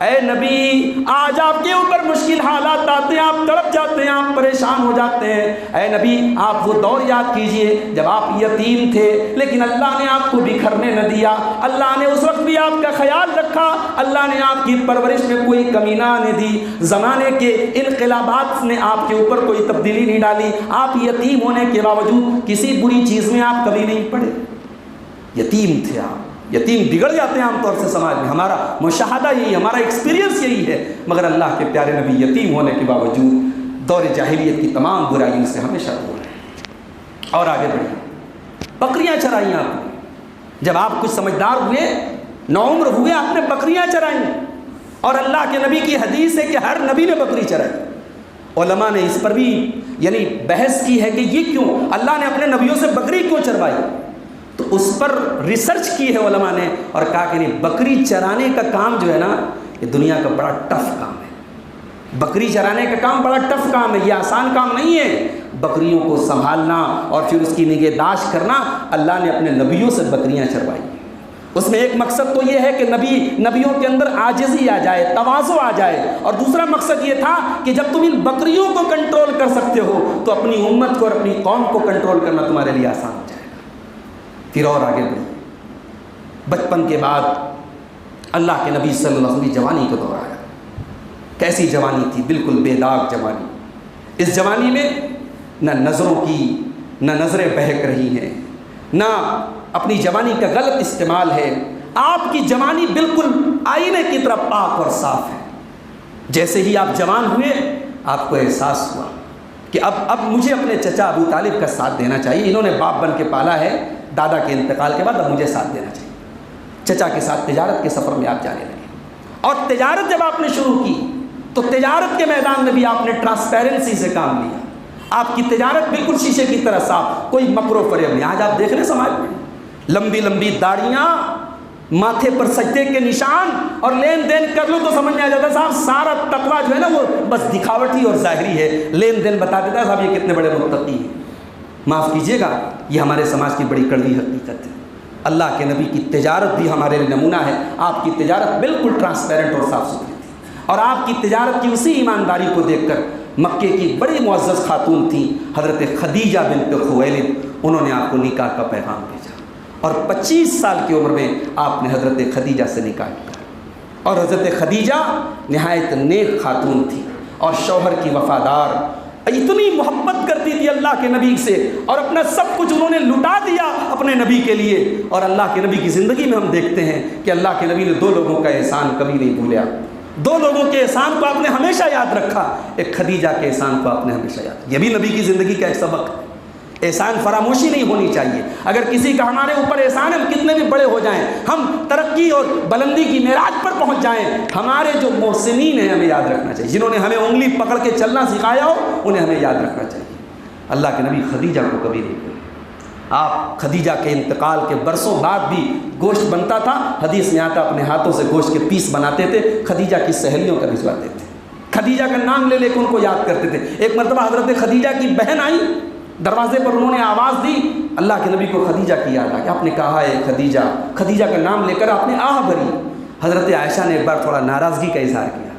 اے نبی آج آپ کے اوپر مشکل حالات آتے ہیں، آپ تڑپ جاتے ہیں، آپ پریشان ہو جاتے ہیں، اے نبی آپ وہ دور یاد کیجئے جب آپ یتیم تھے لیکن اللہ نے آپ کو بکھرنے نہ دیا، اللہ نے اس وقت بھی آپ کا خیال رکھا، اللہ نے آپ کی پرورش میں کوئی کمی نہ آنے دی، زمانے کے انقلابات نے آپ کے اوپر کوئی تبدیلی نہیں ڈالی، آپ یتیم ہونے کے باوجود کسی بری چیز میں آپ کبھی نہیں پڑے، یتیم تھے آپ۔ یتیم بگڑ جاتے ہیں عام طور سے سماج میں، ہمارا مشاہدہ یہی، ہمارا ایکسپیرینس یہی ہے، مگر اللہ کے پیارے نبی یتیم ہونے کے باوجود دور جاہلیت کی تمام برائیوں سے ہمیشہ دور ہیں۔ اور آگے بڑھیں، بکریاں چرائیں آپ نے، جب آپ کچھ سمجھدار ہوئے، نوعمر ہوئے، آپ نے بکریاں چرائیں، اور اللہ کے نبی کی حدیث ہے کہ ہر نبی نے بکری چرائی۔ علماء نے اس پر بھی یعنی بحث کی ہے کہ یہ کیوں اللہ نے اپنے نبیوں سے بکری کیوں چروائی، تو اس پر ریسرچ کی ہے علماء نے اور کہا کہ نہیں، بکری چرانے کا کام جو ہے نا یہ دنیا کا بڑا ٹف کام ہے، بکری چرانے کا کام بڑا ٹف کام ہے، یہ آسان کام نہیں ہے، بکریوں کو سنبھالنا اور پھر اس کی نگہداشت کرنا، اللہ نے اپنے نبیوں سے بکریاں چروائی۔ اس میں ایک مقصد تو یہ ہے کہ نبیوں کے اندر عاجزی آ جائے، تواضع آ جائے، اور دوسرا مقصد یہ تھا کہ جب تم ان بکریوں کو کنٹرول کر سکتے ہو تو اپنی امت کو اور اپنی قوم کو کنٹرول کرنا تمہارے لیے آسان ہو جائے۔ پھر اور آگے بڑھیں، بچپن کے بعد اللہ کے نبی صلی اللہ علیہ وسلم کی جوانی کو دور آیا۔ کیسی جوانی تھی؟ بالکل بے داغ جوانی۔ اس جوانی میں نہ نظروں کی نہ نظریں بہک رہی ہیں، نہ اپنی جوانی کا غلط استعمال ہے، آپ کی جوانی بالکل آئینے کی طرح پاک اور صاف ہے۔ جیسے ہی آپ جوان ہوئے آپ کو احساس ہوا کہ اب مجھے اپنے چچا ابو طالب کا ساتھ دینا چاہیے، انہوں نے باپ بن کے پالا ہے، دادا کے انتقال کے بعد اب مجھے ساتھ دینا چاہیے۔ چچا کے ساتھ تجارت کے سفر میں آپ جانے لگے، اور تجارت جب آپ نے شروع کی تو تجارت کے میدان میں بھی آپ نے ٹرانسپیرنسی سے کام لیا، آپ کی تجارت بالکل شیشے کی طرح صاف، کوئی مکر و فریب نہیں۔ آج آپ دیکھ رہے ہیں سماج میں لمبی لمبی داڑیاں، ماتھے پر سجدے کے نشان، اور لین دین کر لو تو سمجھ میں آ جاتا ہے صاحب سارا تقویٰ جو ہے نا وہ بس دکھاوٹی اور ظاہری ہے، لین دین بتا دیتا ہے صاحب یہ کتنے بڑے متقی ہیں۔ معاف کیجیے گا، یہ ہمارے سماج کی بڑی کڑوی حقیقت ہے۔ اللہ کے نبی کی تجارت بھی ہمارے لیے نمونہ ہے، آپ کی تجارت بالکل ٹرانسپیرنٹ اور صاف ستھری تھی، اور آپ کی تجارت کی اسی ایمانداری کو دیکھ کر مکے کی بڑی معزز خاتون تھیں حضرت خدیجہ بنت خویلد، انہوں نے آپ کو نکاح کا پیغام بھیجا، اور 25 سال کی عمر میں آپ نے حضرت خدیجہ سے نکاح کیا، اور حضرت خدیجہ نہایت نیک خاتون تھی اور شوہر کی وفادار، اتنی محبت کرتی تھی اللہ کے نبی سے، اور اپنا سب کچھ انہوں نے لٹا دیا اپنے نبی کے لیے۔ اور اللہ کے نبی کی زندگی میں ہم دیکھتے ہیں کہ اللہ کے نبی نے 2 لوگوں کا احسان کبھی نہیں بھولیا، 2 لوگوں کے احسان کو آپ نے ہمیشہ یاد رکھا، ایک خدیجہ کے احسان کو آپ نے ہمیشہ یاد رکھا۔ یہ بھی نبی کی زندگی کا ایک سبق ہے، احسان فراموشی نہیں ہونی چاہیے۔ اگر کسی کا ہمارے اوپر احسان ہے، ہم کتنے بھی بڑے ہو جائیں، ہم ترقی اور بلندی کی معراج پر پہنچ جائیں، ہمارے جو محسنین ہیں ہمیں یاد رکھنا چاہیے، جنہوں نے ہمیں انگلی پکڑ کے چلنا سکھایا ہو انہیں ہمیں یاد رکھنا چاہیے۔ اللہ کے نبی خدیجہ کو کبھی نہیں بھولے۔ آپ خدیجہ کے انتقال کے برسوں بعد بھی گوشت بنتا تھا، حدیث میں آتا اپنے ہاتھوں سے گوشت کے پیس بناتے تھے، خدیجہ کی سہیلیوں کا بھجواتے تھے، خدیجہ کا نام لے لے کے ان کو یاد کرتے تھے۔ ایک مرتبہ حضرت خدیجہ کی بہن آئی، دروازے پر انہوں نے آواز دی، اللہ کے نبی کو خدیجہ کی یاد آئی، آپ نے کہا ہے خدیجہ، خدیجہ کا نام لے کر آپ نے آہ بھری۔ حضرت عائشہ نے ایک بار تھوڑا ناراضگی کا اظہار کیا،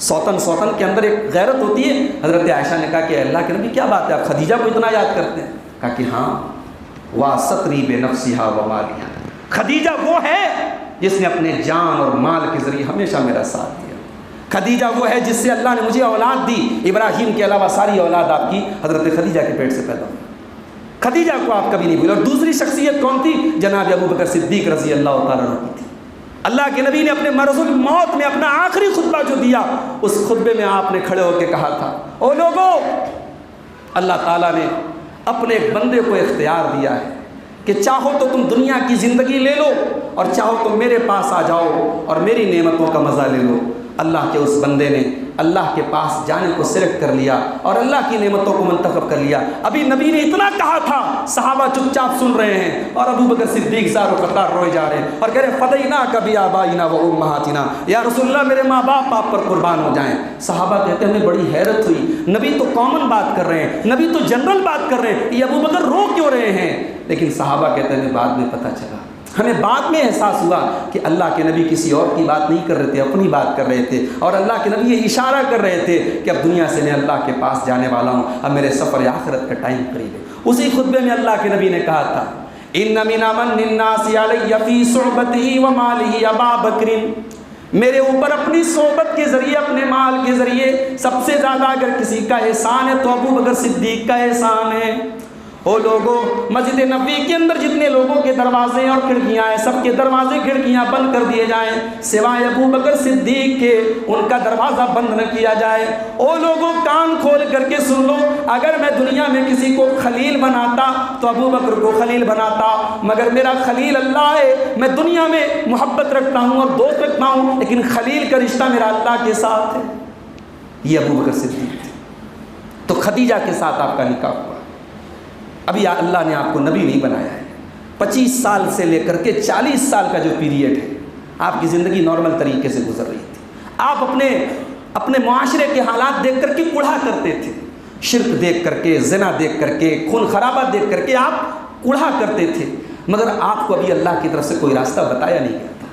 سوتن کے اندر ایک غیرت ہوتی ہے۔ حضرت عائشہ نے کہا کہ اللہ کے نبی کیا بات ہے، آپ خدیجہ کو اتنا یاد کرتے ہیں؟ کہا کہ ہاں، واسطری بے نفسہا و مالہا، خدیجہ وہ ہے جس نے اپنے جان اور مال کے ذریعے ہمیشہ میرا ساتھ دیا، خدیجہ وہ ہے جس سے اللہ نے مجھے اولاد دی، ابراہیم کے علاوہ ساری اولاد آپ کی حضرت خدیجہ کے پیٹ سے پیدا ہوئی۔ خدیجہ کو آپ کبھی نہیں بھولے۔ اور دوسری شخصیت کون تھی؟ جناب ابو بکر صدیق رضی اللہ تعالیٰ عنہ کی تھی۔ اللہ کے نبی نے اپنے مرض الموت میں اپنا آخری خطبہ جو دیا، اس خطبے میں آپ نے کھڑے ہو کے کہا تھا، او لوگو، اللہ تعالیٰ نے اپنے ایک بندے کو اختیار دیا ہے کہ چاہو تو تم دنیا کی زندگی لے لو اور چاہو تو میرے پاس آ جاؤ اور میری نعمتوں کا مزہ لے لو۔ اللہ کے اس بندے نے اللہ کے پاس جانے کو سلیکٹ کر لیا اور اللہ کی نعمتوں کو منتخب کر لیا۔ ابھی نبی نے اتنا کہا تھا، صحابہ چپ چاپ سن رہے ہیں، اور ابو بکر صدیق زار و قطار روئے جا رہے ہیں اور کہہ رہے فدیناک بآبائنا و امہاتنا، یا رسول اللہ میرے ماں باپ آپ پر قربان ہو جائیں۔ صحابہ کہتے ہیں ہمیں بڑی حیرت ہوئی، نبی تو کامن بات کر رہے ہیں، نبی تو جنرل بات کر رہے ہیں، یہ ابو بکر رو کیوں رہے ہیں؟ لیکن صحابہ کہتے ہیں بعد میں پتہ چلا ہمیں بعد میں احساس ہوا کہ اللہ کے نبی کسی اور کی بات نہیں کر رہے تھے، اپنی بات کر رہے تھے، اور اللہ کے نبی یہ اشارہ کر رہے تھے کہ اب دنیا سے میں اللہ کے پاس جانے والا ہوں، اب میرے سفر آخرت کا ٹائم قریب ہے۔ اسی خطبے میں اللہ کے نبی نے کہا تھا ان من امن الناس علی فی صحبتہ و مالہ ابا بکر، میرے اوپر اپنی صحبت کے ذریعے، اپنے مال کے ذریعے سب سے زیادہ اگر کسی کا احسان ہے تو ابو بکر صدیق کا احسان ہے۔ او لوگوں، مسجد نبوی کے اندر جتنے لوگوں کے دروازے اور کھڑکیاں ہیں، سب کے دروازے کھڑکیاں بند کر دیے جائیں، سوائے ابو بکر صدیق کے، ان کا دروازہ بند نہ کیا جائے۔ او لوگوں، کان کھول کر کے سن لو، اگر میں دنیا میں کسی کو خلیل بناتا تو ابو بکر کو خلیل بناتا، مگر میرا خلیل اللہ ہے۔ میں دنیا میں محبت رکھتا ہوں اور دوست رکھتا ہوں، لیکن خلیل کا رشتہ میرا اللہ کے ساتھ ہے۔ یہ ابو بکر صدیق تھے۔ تو خدیجہ کے ساتھ آپ کا نکاح ہوا۔ ابھی اللہ نے آپ کو نبی نہیں بنایا ہے، 25 سال سے لے کر کے 40 سال کا جو پیریڈ ہے، آپ کی زندگی نارمل طریقے سے گزر رہی تھی۔ آپ اپنے معاشرے کے حالات دیکھ کر کے کوڑھا کرتے تھے، شرک دیکھ کر کے، زنا دیکھ کر کے، خون خرابہ دیکھ کر کے آپ کوڑھا کرتے تھے، مگر آپ کو ابھی اللہ کی طرف سے کوئی راستہ بتایا نہیں گیا تھا۔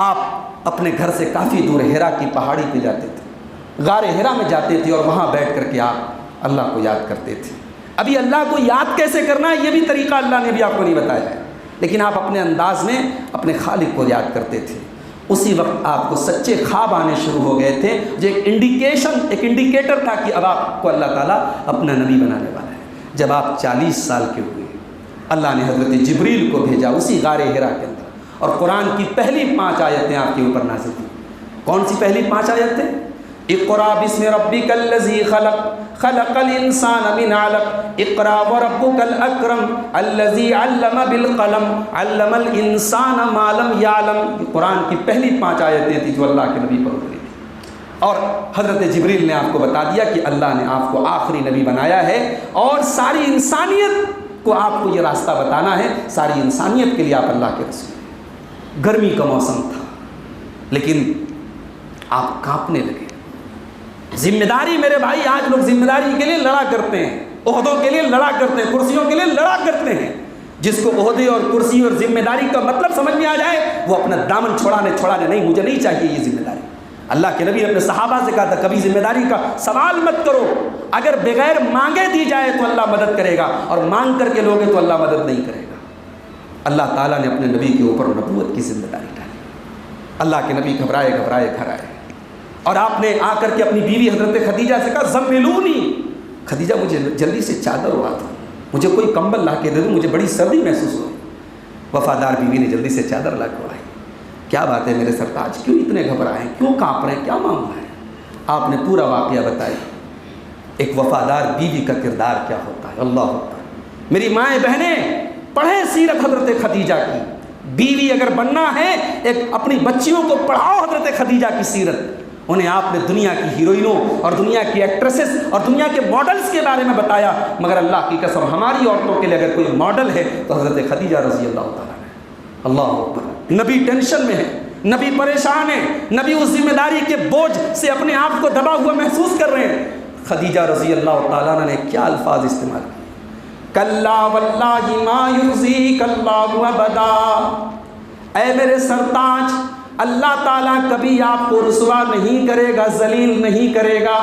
آپ اپنے گھر سے کافی دور ہیرا کی پہاڑی پہ جاتے تھے، غار ہیرا میں جاتے تھے، اور وہاں بیٹھ کر کے آپ اللہ کو یاد کرتے تھے۔ ابھی اللہ کو یاد کیسے کرنا ہے یہ بھی طریقہ اللہ نے بھی آپ کو نہیں بتایا ہے، لیکن آپ اپنے انداز میں اپنے خالق کو یاد کرتے تھے۔ اسی وقت آپ کو سچے خواب آنے شروع ہو گئے تھے، جو ایک انڈیکیٹر تھا کہ اب آپ کو اللہ تعالیٰ اپنا نبی بنانے والا ہے۔ جب آپ 40 سال کے ہوئے، اللہ نے حضرت جبریل کو بھیجا اسی غار ہیرا کے اندر، اور قرآن کی پہلی 5 آیتیں آپ کے اوپر نازل ہوئی۔ کون سی پہلی 5 آیتیں؟ اقرا بسم ربک الذی خلق خلق الانسان من علق اقرا وربک الاکرم الذی علم بالقلم علم الانسان ما لم یعلم۔ قرآن کی پہلی 5 آیتیں تھیں جو اللہ کے نبی پر اتری تھی، اور حضرت جبریل نے آپ کو بتا دیا کہ اللہ نے آپ کو آخری نبی بنایا ہے، اور ساری انسانیت کو آپ کو یہ راستہ بتانا ہے، ساری انسانیت کے لیے آپ اللہ کے رسول ہیں۔ گرمی کا موسم تھا، لیکن آپ کانپنے لگے۔ ذمہ داری میرے بھائی، آج لوگ ذمہ داری کے لیے لڑا کرتے ہیں، عہدوں کے لیے لڑا کرتے ہیں، کرسیوں کے لیے لڑا کرتے ہیں۔ جس کو عہدے اور کرسی اور ذمہ داری کا مطلب سمجھ میں آ جائے وہ اپنا دامن چھوڑانے نہیں، مجھے نہیں چاہیے یہ ذمہ داری۔ اللہ کے نبی نے اپنے صحابہ سے کہا تھا کبھی ذمہ داری کا سوال مت کرو، اگر بغیر مانگے دی جائے تو اللہ مدد کرے گا، اور مانگ کر کے لوگے تو اللہ مدد نہیں کرے گا۔ اللہ تعالیٰ نے اپنے نبی کے اوپر نبوت کی ذمہ داری ڈالی۔ اللہ کے نبی گھبرائے گھر آئے، اور آپ نے آ کر کے اپنی بیوی حضرت خدیجہ سے کہا زملونی، خدیجہ مجھے جلدی سے چادر اڑا دو، مجھے کوئی کمبل لا کے دے دو، مجھے بڑی سردی محسوس ہو۔ وفادار بیوی نے جلدی سے چادر لا کے اڑائی۔ کیا بات ہے میرے سرتاج، کیوں اتنے گھبرائے ہیں، کیوں کانپ رہے ہیں، کیا معاملہ ہے؟ آپ نے پورا واقعہ بتایا، ایک وفادار بیوی کا کردار کیا ہوتا ہے۔ اللہ اکبر۔ میری مائیں بہنیں پڑھیں سیرت حضرت خدیجہ کی، بیوی اگر بننا ہے ایک اپنی بچیوں کو پڑھاؤ حضرت خدیجہ کی سیرت۔ انہیں آپ نے دنیا کی ہیروئنوں اور دنیا کی ایکٹریسز اور دنیا کے ماڈلز کے بارے میں بتایا، مگر اللہ کی قسم ہماری عورتوں کے لیے اگر کوئی ماڈل ہے تو حضرت خدیجہ رضی اللہ تعالیٰ ہے۔ اللہ اکبر۔ نبی ٹینشن میں ہے، نبی پریشان ہے، نبی اس ذمہ داری کے بوجھ سے اپنے آپ کو دبا ہوا محسوس کر رہے ہیں۔ خدیجہ رضی اللہ تعالیٰ نے کیا الفاظ استعمال کیے؟ کلا واللہ ما یخزیک اللہ ابدا، اے میرے سرتاج، اللہ تعالیٰ کبھی آپ کو رسوا نہیں کرے گا، ذلیل نہیں کرے گا۔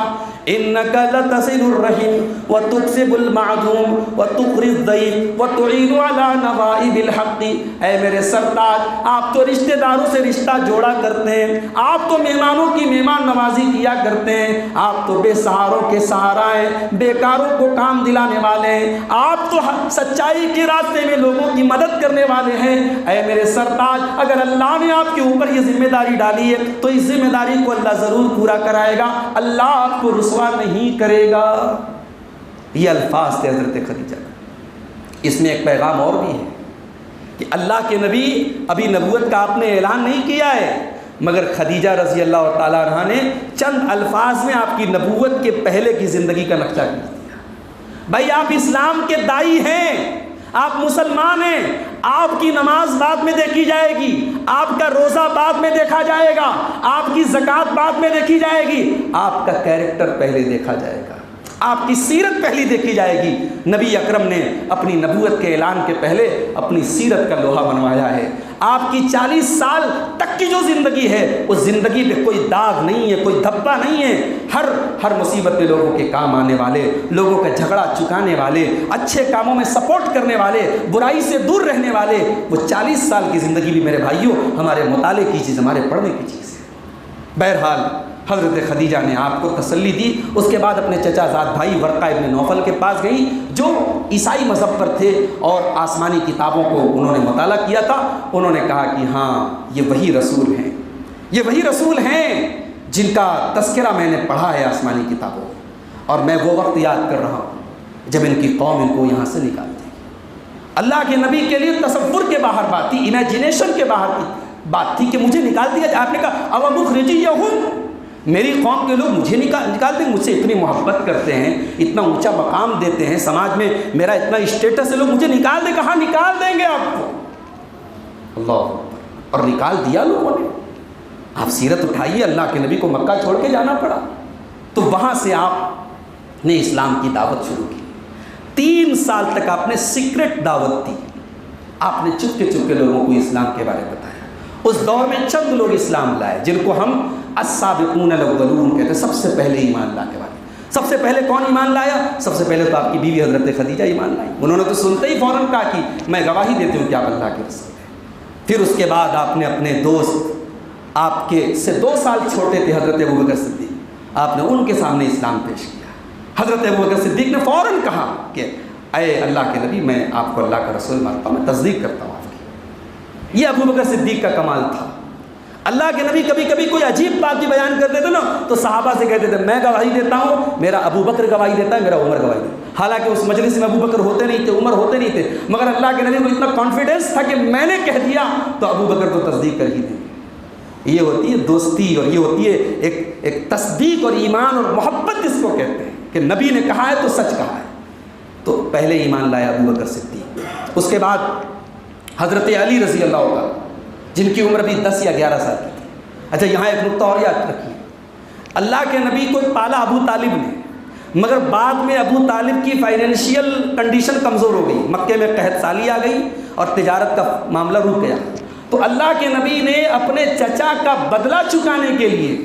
انک لتصل الرحم وتکسب المعدوم وتقری الضیف وتعین علی نوائب الحق۔ اے میرے سرتاج، آپ تو رشتہ داروں سے رشتہ جوڑا کرتے ہیں، آپ تو مہمانوں کی مہمان نوازی کیا کرتے ہیں، آپ تو بے سہاروں کے سہارا ہیں، بیکاروں کو کام دلانے والے ہیں، آپ تو سچائی کے راستے میں لوگوں کی مدد کرنے والے ہیں۔ اے میرے سرتاج، اگر اللہ نے آپ کے اوپر یہ ذمہ داری ڈالی ہے تو اس ذمہ داری کو اللہ ضرور پورا کرائے گا، اللہ آپ کو رسوا نہیں کرے گا۔ یہ الفاظ تھے حضرت خدیجہ۔ اس میں ایک پیغام اور بھی ہے کہ اللہ کے نبی ابھی نبوت کا آپ نے اعلان نہیں کیا ہے، مگر خدیجہ رضی اللہ تعالیٰ عنہ نے چند الفاظ میں آپ کی نبوت کے پہلے کی زندگی کا نقشہ کیا دیا۔ بھائی آپ اسلام کے داعی ہیں، آپ مسلمان ہیں، آپ کی نماز بعد میں دیکھی جائے گی، آپ کا روزہ بعد میں دیکھا جائے گا، آپ کی زکوٰۃ بعد میں دیکھی جائے گی، آپ کا کیریکٹر پہلے دیکھا جائے گا۔ آپ کی سیرت پہلی دیکھی جائے گی۔ نبی اکرم نے اپنی نبوت کے اعلان کے پہلے اپنی سیرت کا لوہا بنوایا ہے۔ آپ کی 40 سال تک کی جو زندگی ہے اس زندگی میں کوئی داغ نہیں ہے، کوئی دھبا نہیں ہے۔ ہر مصیبت میں لوگوں کے کام آنے والے، لوگوں کا جھگڑا چکانے والے، اچھے کاموں میں سپورٹ کرنے والے، برائی سے دور رہنے والے، وہ 40 سال کی زندگی بھی میرے بھائیوں ہمارے مطالعے کی چیز، ہمارے پڑھنے کی چیز ہے۔ بہرحال حضرت خدیجہ نے آپ کو تسلی دی۔ اس کے بعد اپنے چچا زاد بھائی ورقہ ابن نوفل کے پاس گئی جو عیسائی مذہب پر تھے اور آسمانی کتابوں کو انہوں نے مطالعہ کیا تھا۔ انہوں نے کہا کہ ہاں یہ وہی رسول ہیں، یہ وہی رسول ہیں جن کا تذکرہ میں نے پڑھا ہے آسمانی کتابوں، اور میں وہ وقت یاد کر رہا ہوں جب ان کی قوم ان کو یہاں سے نکالتی۔ اللہ کے نبی کے لیے تصور کے باہر بات تھی، امیجنیشن کے باہر کی بات تھی کہ مجھے نکال دیا جائے۔ آپ نے کہا او مخرجیہم، میری قوم کے لوگ مجھے نکال دیں، مجھ سے اتنی محبت کرتے ہیں، اتنا اونچا مقام دیتے ہیں سماج میں، میرا اتنا اسٹیٹس ہے، لوگ مجھے نکال دیں۔ کہاں نکال دیں گے آپ کو؟ اللہ، اور نکال دیا لوگوں نے۔ آپ سیرت اٹھائیے، اللہ کے نبی کو مکہ چھوڑ کے جانا پڑا، تو وہاں سے آپ نے اسلام کی دعوت شروع کی۔ 3 سال تک آپ نے سیکرٹ دعوت دی، آپ نے چپکے چپکے لوگوں کو اسلام کے بارے میں بتایا۔ اس دور میں چند لوگ اسلام لائے جن کو ہم السابقون الاولون کہتے ہیں، سب سے پہلے ایمان لانے والے۔ سب سے پہلے کون ایمان لایا؟ سب سے پہلے تو آپ کی بیوی حضرت خدیجہ ایمان لائی۔ انہوں نے تو سنتے ہی فوراً کہا کہ میں گواہی دیتی ہوں کہ آپ اللہ کے رسول ہیں۔ پھر اس کے بعد آپ نے اپنے دوست، آپ کے سے 2 سال چھوٹے تھے حضرت ابوبکر صدیق، آپ نے ان کے سامنے اسلام پیش کیا۔ حضرت ابوبکر صدیق نے فوراً کہا کہ اے اللہ کے نبی، میں آپ کو اللہ کا رسول مانتا ہوں، میں تصدیق کرتا ہوں آپ کی۔ یہ ابوبکر صدیق کا کمال تھا۔ اللہ کے نبی کبھی کبھی کوئی عجیب بات بھی بیان کرتے تھے نا تو صحابہ سے کہتے تھے میں گواہی دیتا ہوں، میرا ابو بکر گواہی دیتا ہے، میرا عمر گواہی دیتا ہے۔ حالانکہ اس مجلس میں ابو بکر ہوتے نہیں تھے، عمر ہوتے نہیں تھے، مگر اللہ کے نبی کو اتنا کانفیڈنس تھا کہ میں نے کہہ دیا تو ابو بکر تو تصدیق کر ہی دیں گے۔ یہ ہوتی ہے دوستی، اور یہ ہوتی ہے ایک تصدیق اور ایمان اور محبت جس کو کہتے ہیں کہ نبی نے کہا ہے تو سچ کہا ہے۔ تو پہلے ایمان لایا ابو بکر صدیق۔ اس کے بعد حضرت علی رضی اللہ عنہ جن کی عمر بھی 10 یا 11 سال کی تھی۔ اچھا یہاں ایک نقطہ اور یاد رکھیے، اللہ کے نبی کو پالا ابو طالب نے، مگر بعد میں ابو طالب کی فائنینشیل کنڈیشن کمزور ہو گئی، مکے میں قحط سالی آ گئی اور تجارت کا معاملہ رک گیا، تو اللہ کے نبی نے اپنے چچا کا بدلہ چکانے کے لیے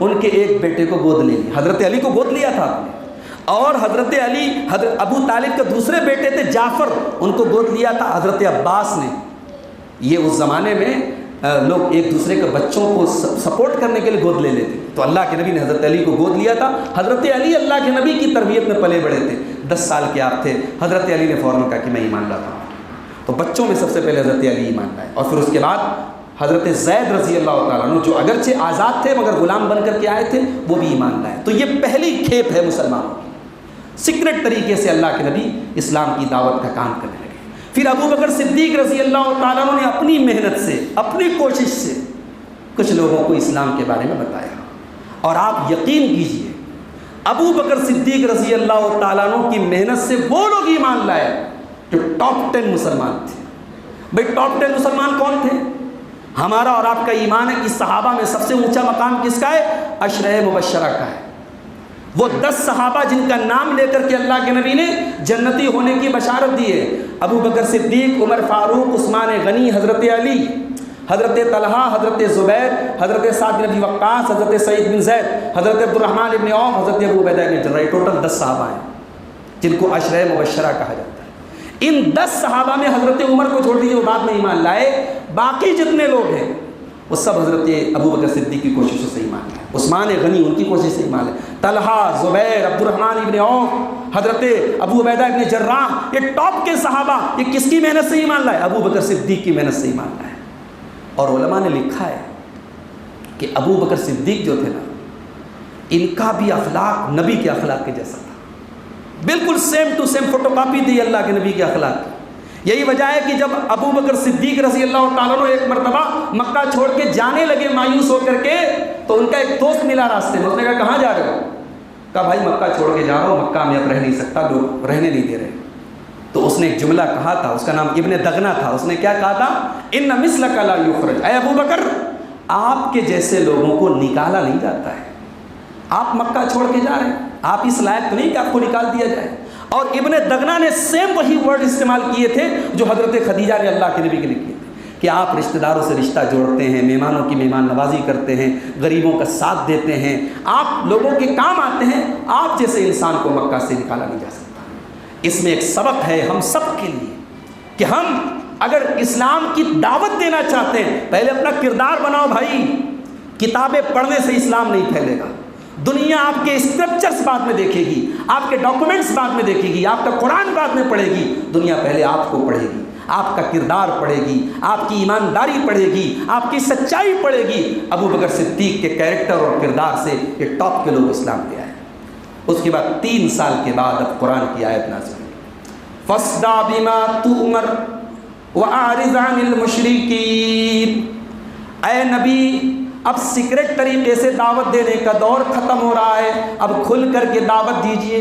ان کے ایک بیٹے کو گود لے لیا۔ حضرت علی کو گود لیا تھا آپ نے، اور حضرت علی ابو طالب کے دوسرے بیٹے تھے جعفر، ان کو گود لیا تھا حضرت عباس نے۔ یہ اس زمانے میں لوگ ایک دوسرے کے بچوں کو سپورٹ کرنے کے لیے گود لے لیتے، تو اللہ کے نبی نے حضرت علی کو گود لیا تھا۔ حضرت علی اللہ کے نبی کی تربیت میں پلے بڑے تھے، 10 سال کے آپ تھے، حضرت علی نے فوراً کہا کہ میں ایمان لاتا ہوں۔ تو بچوں میں سب سے پہلے حضرت علی ایمان لائے، اور پھر اس کے بعد حضرت زید رضی اللہ تعالیٰ عنہ جو اگرچہ آزاد تھے مگر غلام بن کر کے آئے تھے، وہ بھی ایمان لائے۔ تو یہ پہلی کھیپ ہے مسلمانوں کی، سیکرٹ طریقے سے اللہ کے نبی اسلام کی دعوت کا کام کرنے لگے۔ پھر ابو بکر صدیق رضی اللہ تعالیٰ عنہ نے اپنی محنت سے، اپنی کوشش سے کچھ لوگوں کو اسلام کے بارے میں بتایا، اور آپ یقین کیجئے ابو بکر صدیق رضی اللہ تعالیٰ عنہ کی محنت سے وہ لوگ ایمان لائے جو ٹاپ 10 مسلمان تھے۔ بھئی ٹاپ 10 مسلمان کون تھے؟ ہمارا اور آپ کا ایمان ہے کہ صحابہ میں سب سے اونچا مقام کس کا ہے؟ عشرہ مبشرہ کا ہے۔ وہ 10 صحابہ جن کا نام لے کر کے اللہ کے نبی نے جنتی ہونے کی بشارت دی ہے، ابو بکر صدیق، عمر فاروق، عثمان غنی، حضرت علی، حضرت طلحہ، حضرت زبیر، حضرت سعد بن ابی وقاص، حضرت سعید بن زید، حضرت عبد الرحمن بن عوف، حضرت ابو عبیدہ بن جراح، ٹوٹل 10 صحابہ ہیں جن کو عشرہ مبشرہ کہا جاتا ہے۔ ان 10 صحابہ میں حضرت عمر کو چھوڑ دیجیے، وہ بعد میں ایمان لائے، باقی جتنے لوگ ہیں وہ سب حضرت ابو بکر صدیق کی کوششوں سے ایمان لائے، عثمان غنی ان کی کوشش سے ایمان لائے، طلحہ، زبیر، عبد الرحمن ابن عوف، حضرت ابو عبیدہ ابن جراح، یہ ٹاپ کے صحابہ، یہ کس کی محنت سے ایمان لائے؟ ابو بکر صدیق کی محنت سے ایمان لائے۔ اور علماء نے لکھا ہے کہ ابو بکر صدیق جو تھے نا، ان کا بھی اخلاق نبی کے اخلاق کے جیسا تھا، بالکل same to same photo copy تھی اللہ کے نبی کے اخلاق کی۔ یہی وجہ ہے کہ جب ابو بکر صدیق رضی اللہ تعالیٰ عنہ ایک مرتبہ مکہ چھوڑ کے جانے لگے مایوس ہو کر کے، تو ان کا ایک دوست ملا راستے میں، اس نے کہا کہاں جا رہے ہو؟ کہا بھائی مکہ چھوڑ کے جا رہا ہوں، مکہ میں اب رہ نہیں سکتا، لوگ رہنے نہیں دے رہے۔ تو اس نے ایک جملہ کہا تھا، اس کا نام ابن دغنہ تھا، اس نے کیا کہا تھا؟ ان مثلک لا یخرج، اے ابو بکر آپ کے جیسے لوگوں کو نکالا نہیں جاتا ہے، آپ مکہ چھوڑ کے جا رہے ہیں، آپ اس لائق تو نہیں کہ آپ کو نکال دیا جائے۔ اور ابن دغنہ نے سیم وہی ورڈ استعمال کیے تھے جو حضرت خدیجہ نے اللہ کے نبی کے لیے کیے تھے کہ آپ رشتہ داروں سے رشتہ جوڑتے ہیں، مہمانوں کی مہمان نوازی کرتے ہیں، غریبوں کا ساتھ دیتے ہیں، آپ لوگوں کے کام آتے ہیں، آپ جیسے انسان کو مکہ سے نکالا نہیں جا سکتا۔ اس میں ایک سبق ہے ہم سب کے لیے کہ ہم اگر اسلام کی دعوت دینا چاہتے ہیں، پہلے اپنا کردار بناؤ بھائی۔ کتابیں پڑھنے سے اسلام نہیں پھیلے گا، دنیا آپ کے اسکرپچرز بعد میں دیکھے گی، آپ کے ڈاکومنٹس بعد میں دیکھے گی، آپ کا قرآن بعد میں پڑھے گی، دنیا پہلے آپ کو پڑھے گی، آپ کا کردار پڑھے گی، آپ کی ایمانداری پڑھے گی، آپ کی سچائی پڑھے گی۔ ابو بکر صدیق کے کیریکٹر اور کردار سے یہ ٹاپ کے لوگ اسلام لے آئے۔ اس کے بعد 3 سال کے بعد اب قرآن کی آیت نازل ہوئی، فاصدع بما تؤمر واعرض عن المشرکین۔ اے نبی، اب سیکرٹ طریقے سے دعوت دینے کا دور ختم ہو رہا ہے، اب کھل کر کے دعوت دیجئے۔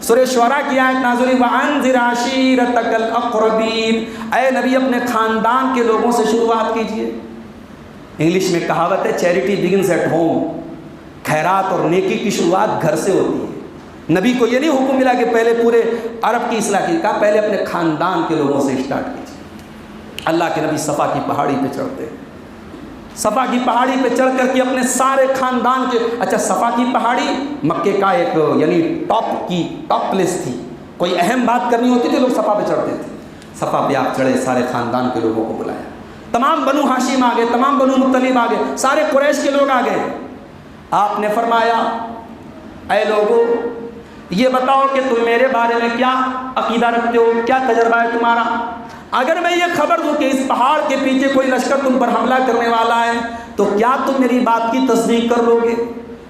سورہ شعراء کی آیت نازل ہوئی، وَأَنذِرْ عَشِيرَتَكَ الْأَقْرَبِينَ۔ اے نبی، اپنے خاندان کے لوگوں سے شروعات کیجئے۔ انگلش میں کہاوت ہے چیریٹی بگنز ایٹ ہوم، خیرات اور نیکی کی شروعات گھر سے ہوتی ہے۔ نبی کو یہ نہیں حکم ملا کہ پہلے پورے عرب کی اصلاح کی، کہا پہلے اپنے خاندان کے لوگوں سے اسٹارٹ کیجئے۔ اللہ کے نبی صفا کی پہاڑی پہ چڑھتے، صفا کی پہاڑی پہ چڑھ کر کے اپنے سارے خاندان کے، اچھا صفا کی پہاڑی مکے کا ایک یعنی ٹاپ پلیس تھی، کوئی اہم بات کرنی ہوتی تھی لوگ صفا پہ چڑھتے تھے۔ صفا پہ آپ چڑھے، سارے خاندان کے لوگوں کو بلایا، تمام بنو ہاشم آ گئے، تمام بنو مطلب آ گئے، سارے قریش کے لوگ آ گئے۔ آپ نے فرمایا اے لوگو، یہ بتاؤ کہ تم میرے بارے میں کیا عقیدہ رکھتے ہو، کیا تجربہ ہے تمہارا؟ اگر میں یہ خبر دوں کہ اس پہاڑ کے پیچھے کوئی لشکر تم پر حملہ کرنے والا ہے تو کیا تم میری بات کی تصدیق کر لو گے؟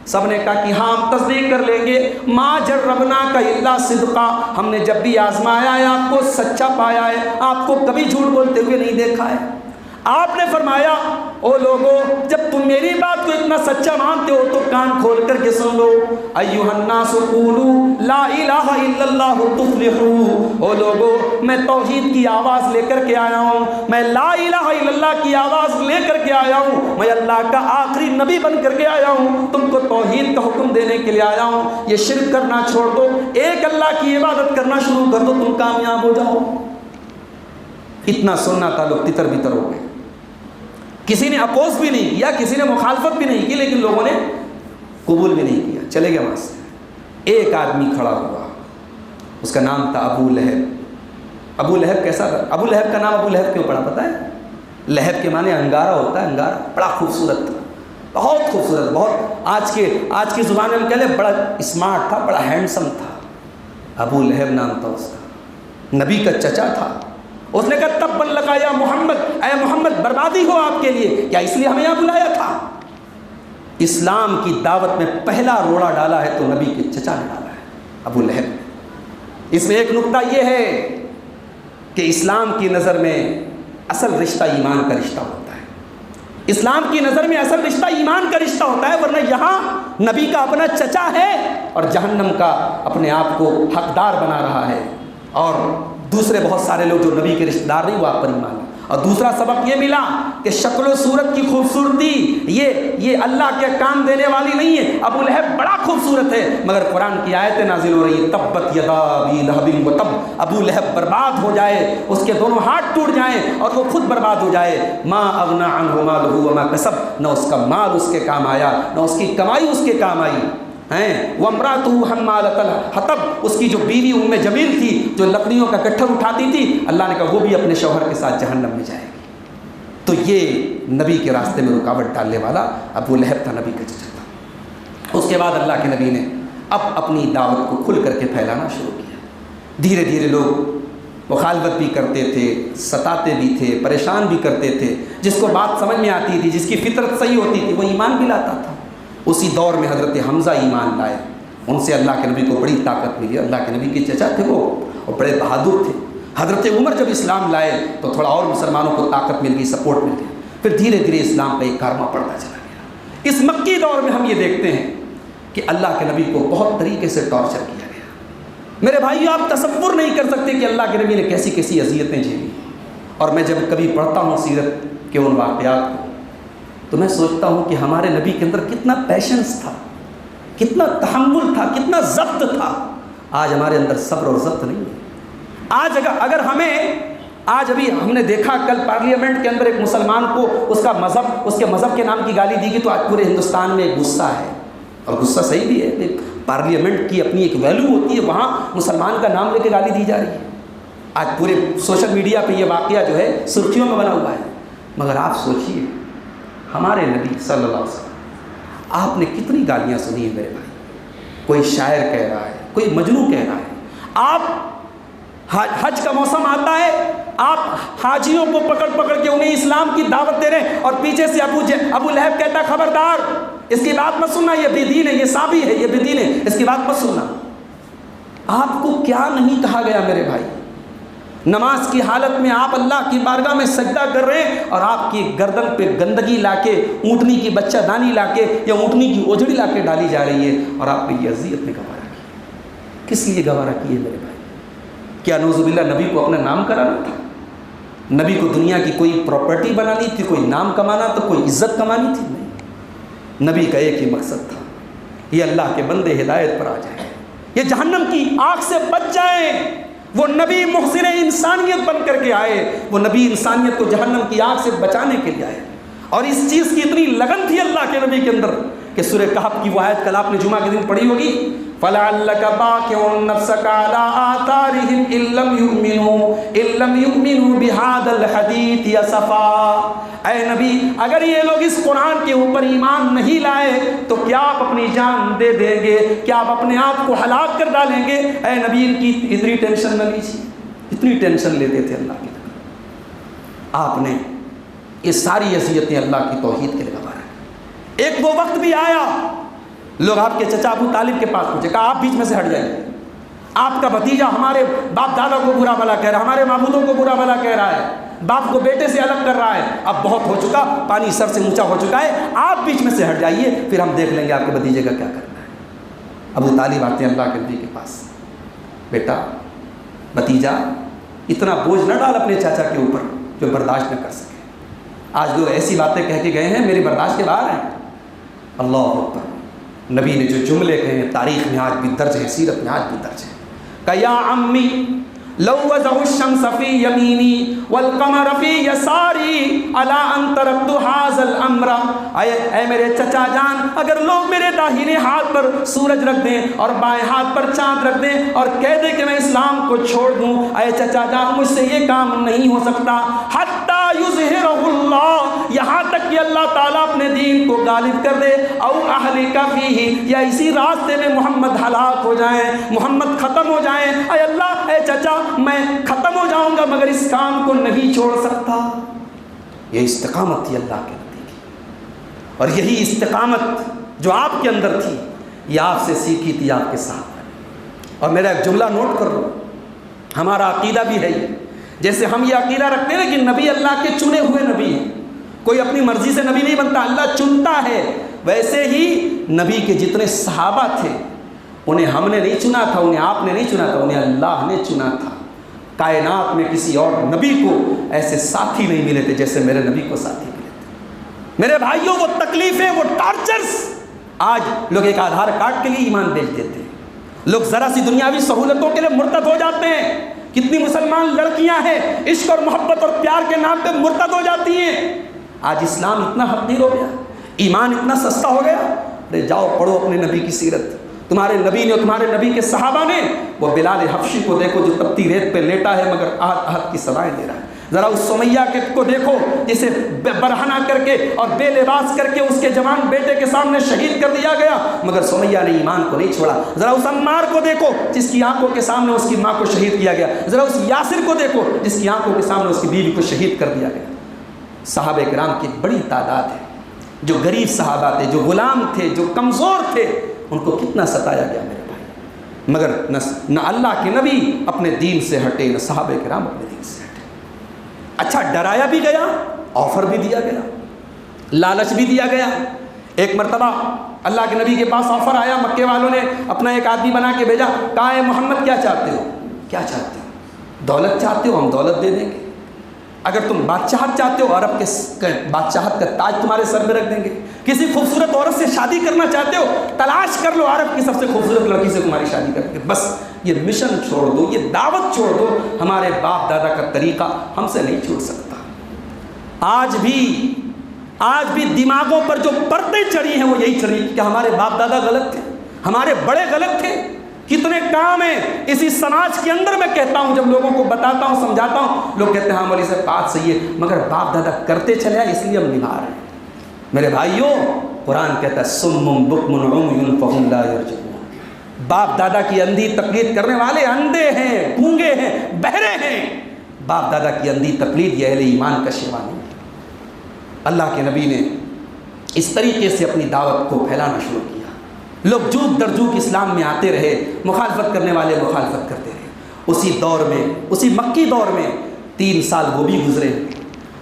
سب نے کہا کہ ہاں ہم تصدیق کر لیں گے۔ ما جربنا کا الا صدقہ، ہم نے جب بھی آزمایا ہے آپ کو سچا پایا ہے، آپ کو کبھی جھوٹ بولتے ہوئے نہیں دیکھا ہے۔ آپ نے فرمایا او لوگو، جب تم میری بات کو اتنا سچا مانتے ہو تو کان کھول کر کے سن لو، ایھا الناس قولوا لا الہ الا اللہ تفلحوا۔ او لوگو، میں توحید کی آواز لے کر کے آیا ہوں، میں لا الہ الا اللہ کی آواز لے کر کے آیا ہوں، میں اللہ کا آخری نبی بن کر کے آیا ہوں، تم کو توحید کا حکم دینے کے لیے آیا ہوں۔ یہ شرک کرنا چھوڑ دو، ایک اللہ کی عبادت کرنا شروع کر دو، تم کامیاب ہو جاؤ۔ اتنا سننا تھا، لوگ تتر بتر ہو گئے، کسی نے اپوز بھی نہیں کیا، کسی نے مخالفت بھی نہیں کی، لیکن لوگوں نے قبول بھی نہیں کیا، چلے گئے وہاں سے۔ ایک آدمی کھڑا ہوا، اس کا نام تھا ابو لہب۔ ابو لہب کیسا تھا؟ ابو لہب کا نام ابو لہب کیوں پڑا پتہ ہے؟ لہب کے معنی انگارہ ہوتا ہے، انگارہ، بڑا خوبصورت تھا، بہت خوبصورت، بہت آج کی زبان میں کہہ لیں بڑا اسمارٹ تھا، بڑا ہینڈسم تھا۔ ابو لہب نام تھا اس کا، نبی کا چچا تھا۔ اس نے کہا تبا لک یا محمد، اے محمد بربادی ہو آپ کے لیے، کیا اس لیے ہمیں یہاں بلایا تھا؟ اسلام کی دعوت میں پہلا روڑا ڈالا ہے تو نبی کے چچا نے ڈالا ہے، ابو لہب۔ اس میں ایک نقطہ یہ ہے کہ اسلام کی نظر میں اصل رشتہ ایمان کا رشتہ ہوتا ہے، اسلام کی نظر میں اصل رشتہ ایمان کا رشتہ ہوتا ہے، ورنہ یہاں نبی کا اپنا چچا ہے اور جہنم کا اپنے آپ کو حقدار بنا رہا ہے، اور دوسرے بہت سارے لوگ جو نبی کے رشتہ دار نہیں وہ آپ پر ایمان لائے۔ اور دوسرا سبق یہ ملا کہ شکل و صورت کی خوبصورتی یہ اللہ کے کام دینے والی نہیں ہے۔ ابو لہب بڑا خوبصورت ہے، مگر قرآن کی آیتیں نازل ہو رہی ہیں، تبت یدا ابی لہب و تب، ابو لہب برباد ہو جائے، اس کے دونوں ہاتھ ٹوٹ جائیں اور وہ خود برباد ہو جائے۔ ما اغنی عنہ مالہ وما کسب، نہ اس کا مال اس کے کام آیا، نہ اس کی کمائی اس کے کام آئی ہیں۔ وامرأتہ حمالۃ الحطب، اس کی جو بیوی ام جمیل تھی جو لکڑیوں کا گٹھر اٹھاتی تھی، اللہ نے کہا وہ بھی اپنے شوہر کے ساتھ جہنم میں جائے گی۔ تو یہ نبی کے راستے میں رکاوٹ ڈالنے والا ابو لہب تھا، نبی کا چچا تھا۔ اس کے بعد اللہ کے نبی نے اب اپنی دعوت کو کھل کر کے پھیلانا شروع کیا۔ دھیرے دھیرے لوگ مخالفت بھی کرتے تھے، ستاتے بھی تھے، پریشان بھی کرتے تھے، جس کو بات سمجھ میں آتی تھی، جس کی فطرت صحیح ہوتی تھی، وہ ایمان بھی لاتا تھا۔ اسی دور میں حضرت حمزہ ایمان لائے، ان سے اللہ کے نبی کو بڑی طاقت ملی، اللہ کے نبی کے چچا تھے وہ، اور بڑے بہادر تھے۔ حضرت عمر جب اسلام لائے تو تھوڑا اور مسلمانوں کو طاقت مل گئی، سپورٹ مل گئی، پھر دھیرے دھیرے اسلام کا ایک کارواں پڑتا چلا گیا۔ اس مکی دور میں ہم یہ دیکھتے ہیں کہ اللہ کے نبی کو بہت طریقے سے ٹارچر کیا گیا۔ میرے بھائیو، آپ تصور نہیں کر سکتے کہ اللہ کے نبی نے کیسی کیسی اذیتیں جھیلی۔ اور میں جب کبھی پڑھتا ہوں سیرت کے ان واقعات کو تو میں سوچتا ہوں کہ ہمارے نبی کے اندر کتنا پیشنس تھا، کتنا تحمل تھا، کتنا ضبط تھا. آج ہمارے اندر صبر اور ضبط نہیں ہے. آج اگر ہمیں آج ابھی ہم نے دیکھا کل پارلیمنٹ کے اندر ایک مسلمان کو اس کے مذہب کے نام کی گالی دی گئی تو آج پورے ہندوستان میں غصہ ہے. اور غصہ صحیح بھی ہے. پارلیمنٹ کی اپنی ایک ویلیو ہوتی ہے, وہاں مسلمان کا نام لے کے گالی دی جا رہی ہے. آج پورے سوشل میڈیا پہ یہ واقعہ جو ہے سرخیوں میں بنا ہوا ہے. مگر آپ سوچئے ہمارے نبی صلی اللہ علیہ وسلم, آپ نے کتنی گالیاں سنی ہیں میرے بھائی. کوئی شاعر کہہ رہا ہے, کوئی مجنوں کہہ رہا ہے. آپ حج کا موسم آتا ہے, آپ حاجیوں کو پکڑ پکڑ کے انہیں اسلام کی دعوت دے رہے ہیں, اور پیچھے سے ابو لہب کہتا ہے خبردار اس کی بات مت سننا, یہ بے دین ہے, یہ صابی ہے, یہ بے دین ہے, اس کی بات مت سننا. آپ کو کیا نہیں کہا گیا میرے بھائی. نماز کی حالت میں آپ اللہ کی بارگاہ میں سجدہ کر رہے ہیں, اور آپ کی گردن پہ گندگی لا کے, اونٹنی کی بچہ دانی لا کے یا اونٹنی کی اوجڑی لا کے ڈالی جا رہی ہے, اور آپ پہ یہ اذیت نے گوارا کی. کس لیے گوارا کی ہے میرے بھائی؟ کیا نعوذ باللہ نبی کو اپنا نام کرانا تھا؟ نبی کو دنیا کی کوئی پراپرٹی بنانی تھی, کوئی نام کمانا تھا, کوئی عزت کمانی تھی؟ نہیں. نبی کا ایک ہی مقصد تھا, یہ اللہ کے بندے ہدایت پر آ جائیں, یہ جہنم کی آگ سے بچ جائیں. وہ نبی محسن انسانیت بن کر کے آئے, وہ نبی انسانیت کو جہنم کی آگ سے بچانے کے لیے آئے. اور اس چیز کی اتنی لگن تھی اللہ کے نبی کے اندر کہ سورہ کہف کی وہ آیت کل آپ نے جمعہ کے دن پڑھی ہوگی, فَلَعَلَّكَ بَاقِعٌ نَفْسَكَ عَلَىٰ آثَارِهِمْ إِن لَّمْ يُؤْمِنُوا بِهَٰذَا الْحَدِيثِ أَسَفًا. اے نبی اگر یہ لوگ اس قرآن کے اوپر ایمان نہیں لائے تو کیا آپ اپنی جان دے دیں گے؟ کیا آپ اپنے آپ کو ہلاک کر ڈالیں گے؟ اے نبی ان کی اتنی ٹینشن نہ لیجیے. اتنی ٹینشن لیتے تھے اللہ کی. آپ نے یہ ساری اذیتیں اللہ کی توحید کے لیے گوارا. ایک وہ وقت بھی آیا لوگ آپ کے چچا ابو طالب کے پاس پہنچے, کہا آپ بیچ میں سے ہٹ جائیے, آپ کا بھتیجا ہمارے باپ دادا کو برا بھلا کہہ رہا ہے, ہمارے معبودوں کو برا بھلا کہہ رہا ہے, باپ کو بیٹے سے الگ کر رہا ہے, اب بہت ہو چکا, پانی سر سے اونچا ہو چکا ہے, آپ بیچ میں سے ہٹ جائیے, پھر ہم دیکھ لیں گے آپ کے بھتیجے کا کیا کرنا ہے. ابو طالب آتے ہیں اللہ کے نبی کے پاس, بیٹا بھتیجا اتنا بوجھ نہ ڈال اپنے چاچا کے اوپر جو برداشت نہ کر سکے. آج لوگ ایسی باتیں کہہ کے گئے ہیں میری برداشت کے باہر ہیں. اللہ اکبر. نبی نے جو جملے کہے ہیں تاریخ میں آج بھی درج ہے, سیرت میں آج بھی درج ہے. کہ یا عمی لو وضع الشمس فی یمینی والقمر فی یساری الا ان ترکت ھذا الامر. اے میرے چچا جان, اگر لوگ میرے داہنے ہاتھ پر سورج رکھ دیں اور بائیں ہاتھ پر چاند رکھ دیں اور کہہ دیں کہ میں اسلام کو چھوڑ دوں, اے چچا جان مجھ سے یہ کام نہیں ہو سکتا. حتی یظہرہ اللہ, یہاں تک کہ اللہ تعالیٰ اپنے دین کو غالب کر دے. او اہلک فیہ, یا اسی راستے میں محمد ہلاک ہو جائیں, محمد ختم ہو جائیں. اے اللہ, اے چچا میں ختم ہو جاؤں گا مگر اس کام کو نہیں چھوڑ سکتا. یہ استقامت تھی اللہ کے نبی کی, اور یہی استقامت جو آپ کے اندر تھی یہ آپ سے سیکھی تھی آپ کے ساتھ. اور میرا ایک جملہ نوٹ کر لو, ہمارا عقیدہ بھی ہے یہ, جیسے ہم یہ عقیدہ رکھتے ہیں کہ نبی اللہ کے چنے ہوئے نبی ہیں, کوئی اپنی مرضی سے نبی نہیں بنتا, اللہ چنتا ہے. ویسے ہی نبی کے جتنے صحابہ تھے انہیں ہم نے نہیں چنا تھا, انہیں آپ نے نہیں چنا تھا, انہیں اللہ نے چنا تھا. کائنات میں کسی اور نبی کو ایسے ساتھی نہیں ملے تھے جیسے میرے نبی کو ساتھی ملے تھے. میرے بھائیوں, وہ تکلیفیں, وہ ٹارچرز, آج لوگ ایک آدھار کارڈ کے لیے ایمان بیچ دیتے ہیں, لوگ ذرا سی دنیاوی سہولتوں کے لیے مرتد ہو جاتے ہیں. کتنی مسلمان لڑکیاں ہیں عشق اور محبت اور پیار کے نام پہ مرتد ہو جاتی ہیں. آج اسلام اتنا حقیر ہو گیا, ایمان اتنا سستا ہو گیا. ارے جاؤ پڑھو اپنے نبی کی سیرت. تمہارے نبی نے اور تمہارے نبی کے صحابہ نے, وہ بلال حبشی کو دیکھو جو تپتی ریت پہ لیٹا ہے مگر احد احد کی سزائیں دے رہا ہے. ذرا اس سمیہ کو دیکھو جسے برہنہ کر کے اور بے لباس کر کے اس کے جوان بیٹے کے سامنے شہید کر دیا گیا مگر سمیہ نے ایمان کو نہیں چھوڑا. ذرا اس عمار کو دیکھو جس کی آنکھوں کے سامنے اس کی ماں کو شہید کیا گیا. ذرا اس یاسر کو دیکھو جس کی آنکھوں کے سامنے اس کی بیوی کو شہید کر دیا گیا. صحابہ کرام کی بڑی تعداد ہے جو غریب صحابہ تھے, جو غلام تھے, جو کمزور تھے, ان کو کتنا ستایا گیا میرے بھائی. مگر نہ اللہ کے نبی اپنے دین سے ہٹے, نہ صحابہ کرام اپنے دین سے ہٹے. اچھا ڈرایا بھی گیا, آفر بھی دیا گیا, لالچ بھی دیا گیا. ایک مرتبہ اللہ کے نبی کے پاس آفر آیا, مکے والوں نے اپنا ایک آدمی بنا کے بھیجا, کہا, اے محمد کیا چاہتے ہو؟ کیا چاہتے ہو؟ دولت چاہتے ہو؟ ہم دولت دے دیں گے. اگر تم بادشاہت چاہتے ہو، عرب کے بادشاہت کا تاج تمہارے سر پہ رکھ دیں گے۔ کسی خوبصورت عورت سے شادی کرنا چاہتے ہو، تلاش کر لو عرب کی سب سے خوبصورت لڑکی سے تمہاری شادی کر کے۔ بس یہ مشن چھوڑ دو، یہ دعوت چھوڑ دو، ہمارے باپ دادا کا طریقہ ہم سے نہیں چھوٹ سکتا۔ آج بھی دماغوں پر جو پردے چڑھی ہیں وہ یہی چڑھی کہ ہمارے باپ دادا غلط تھے، ہمارے بڑے غلط تھے۔ کتنے کام ہیں اسی سماج کے اندر، میں کہتا ہوں جب لوگوں کو بتاتا ہوں سمجھاتا ہوں، لوگ کہتے ہیں ہاں مولوی صاحب بات صحیح ہے، مگر باپ دادا کرتے چلے آئے اس لیے ہم نبھا رہے ہیں۔ میرے بھائیوں، قرآن کہتا ہے سم بکم عمی فہم لا یرجعون، باپ دادا کی اندھی تقلید کرنے والے اندھے ہیں، گونگے ہیں، بہرے ہیں۔ باپ دادا کی اندھی تقلید یہ اہل ایمان کا شیوا نہیں ہے۔ اللہ کے نبی نے اس طریقے سے اپنی دعوت کو پھیلانا شروع کیا۔ لوگ جوک در جوک اسلام میں آتے رہے، مخالفت کرنے والے مخالفت کرتے رہے۔ اسی دور میں، اسی مکی دور میں 3 سال وہ بھی گزرے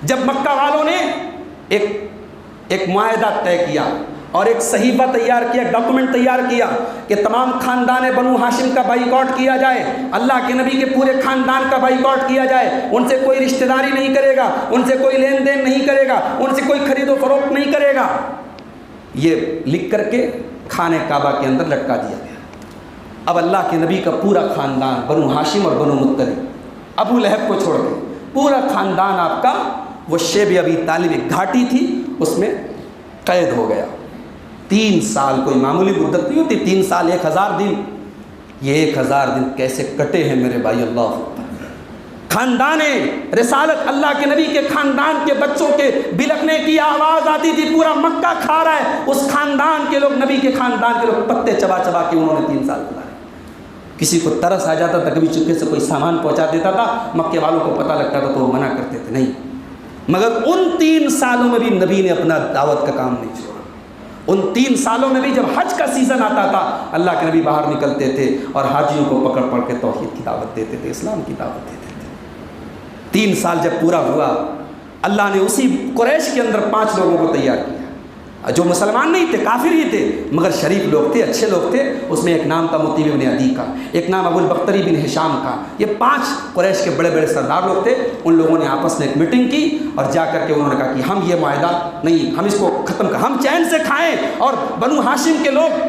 جب مکہ والوں نے ایک معاہدہ طے کیا اور ایک صحیفہ تیار کیا، ایک ڈاکومنٹ تیار کیا کہ تمام خاندان بنو ہاشم کا بائیکاٹ کیا جائے، اللہ کے نبی کے پورے خاندان کا بائیکاٹ کیا جائے، ان سے کوئی رشتہ داری نہیں کرے گا، ان سے کوئی لین دین نہیں کرے گا، ان سے کوئی خرید و فروخت نہیں کرے گا۔ یہ لکھ کر کے خانہ کعبہ کے اندر لٹکا دیا گیا۔ اب اللہ کے نبی کا پورا خاندان، بنو ہاشم اور بنو مطلب، ابو لہب کو چھوڑ کے پورا خاندان آپ کا، وہ شیب ابی طالب ایک گھاٹی تھی اس میں قید ہو گیا۔ 3 سال کوئی معمولی مدت نہیں ہوتی، 3 سال 1000 دن۔ یہ 1000 دن کیسے کٹے ہیں میرے بھائی، اللہ اکبر۔ خاندان رسالت، اللہ کے نبی کے خاندان کے بچوں کے بلکنے کی آواز آتی تھی، پورا مکہ کھا رہا ہے، اس خاندان کے لوگ، نبی کے خاندان کے لوگ پتے چبا چبا کے انہوں نے 3 سال گزارے۔ کسی کو ترس آ جاتا تھا، کبھی چپکے سے کوئی سامان پہنچا دیتا تھا، مکے والوں کو پتہ لگتا تھا تو وہ منع کرتے تھے نہیں، مگر ان 3 سالوں میں بھی نبی نے اپنا دعوت کا کام نہیں چھوڑا۔ ان 3 سالوں میں بھی جب حج کا سیزن آتا تھا، اللہ کے نبی باہر نکلتے تھے اور حاجیوں کو پکڑ پکڑ کے توحید کی دعوت دیتے تھے، اسلام کی دعوت دیتے تھے۔ 3 سال جب پورا ہوا، اللہ نے اسی قریش کے اندر 5 لوگوں کو تیار کیا جو مسلمان نہیں تھے، کافر ہی تھے، مگر شریف لوگ تھے، اچھے لوگ تھے۔ اس میں ایک نام تھا مطیب بن عدی کا، ایک نام ابو البختری بن ہشام کا۔ یہ 5 قریش کے بڑے بڑے سردار لوگ تھے۔ ان لوگوں نے آپس میں ایک میٹنگ کی اور جا کر کے انہوں نے کہا کہ ہم یہ معاہدہ نہیں، ہم اس کو ختم کر، ہم چین سے کھائیں اور بنو ہاشم کے لوگ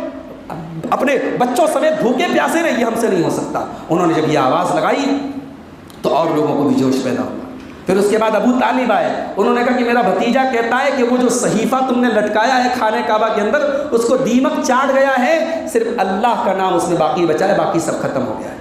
اپنے بچوں سمیت بھوکے پیاسے رہے، یہ ہم سے نہیں ہو سکتا۔ انہوں نے جب یہ آواز لگائی تو اور لوگوں کو بھی جوش پیدا ہوا۔ پھر اس کے بعد ابو طالب آئے، انہوں نے کہا کہ میرا بھتیجا کہتا ہے کہ وہ جو صحیفہ تم نے لٹکایا ہے خانہ کعبہ کے اندر، اس کو دیمک چاٹ گیا ہے، صرف اللہ کا نام اس میں باقی بچا ہے، باقی سب ختم ہو گیا ہے۔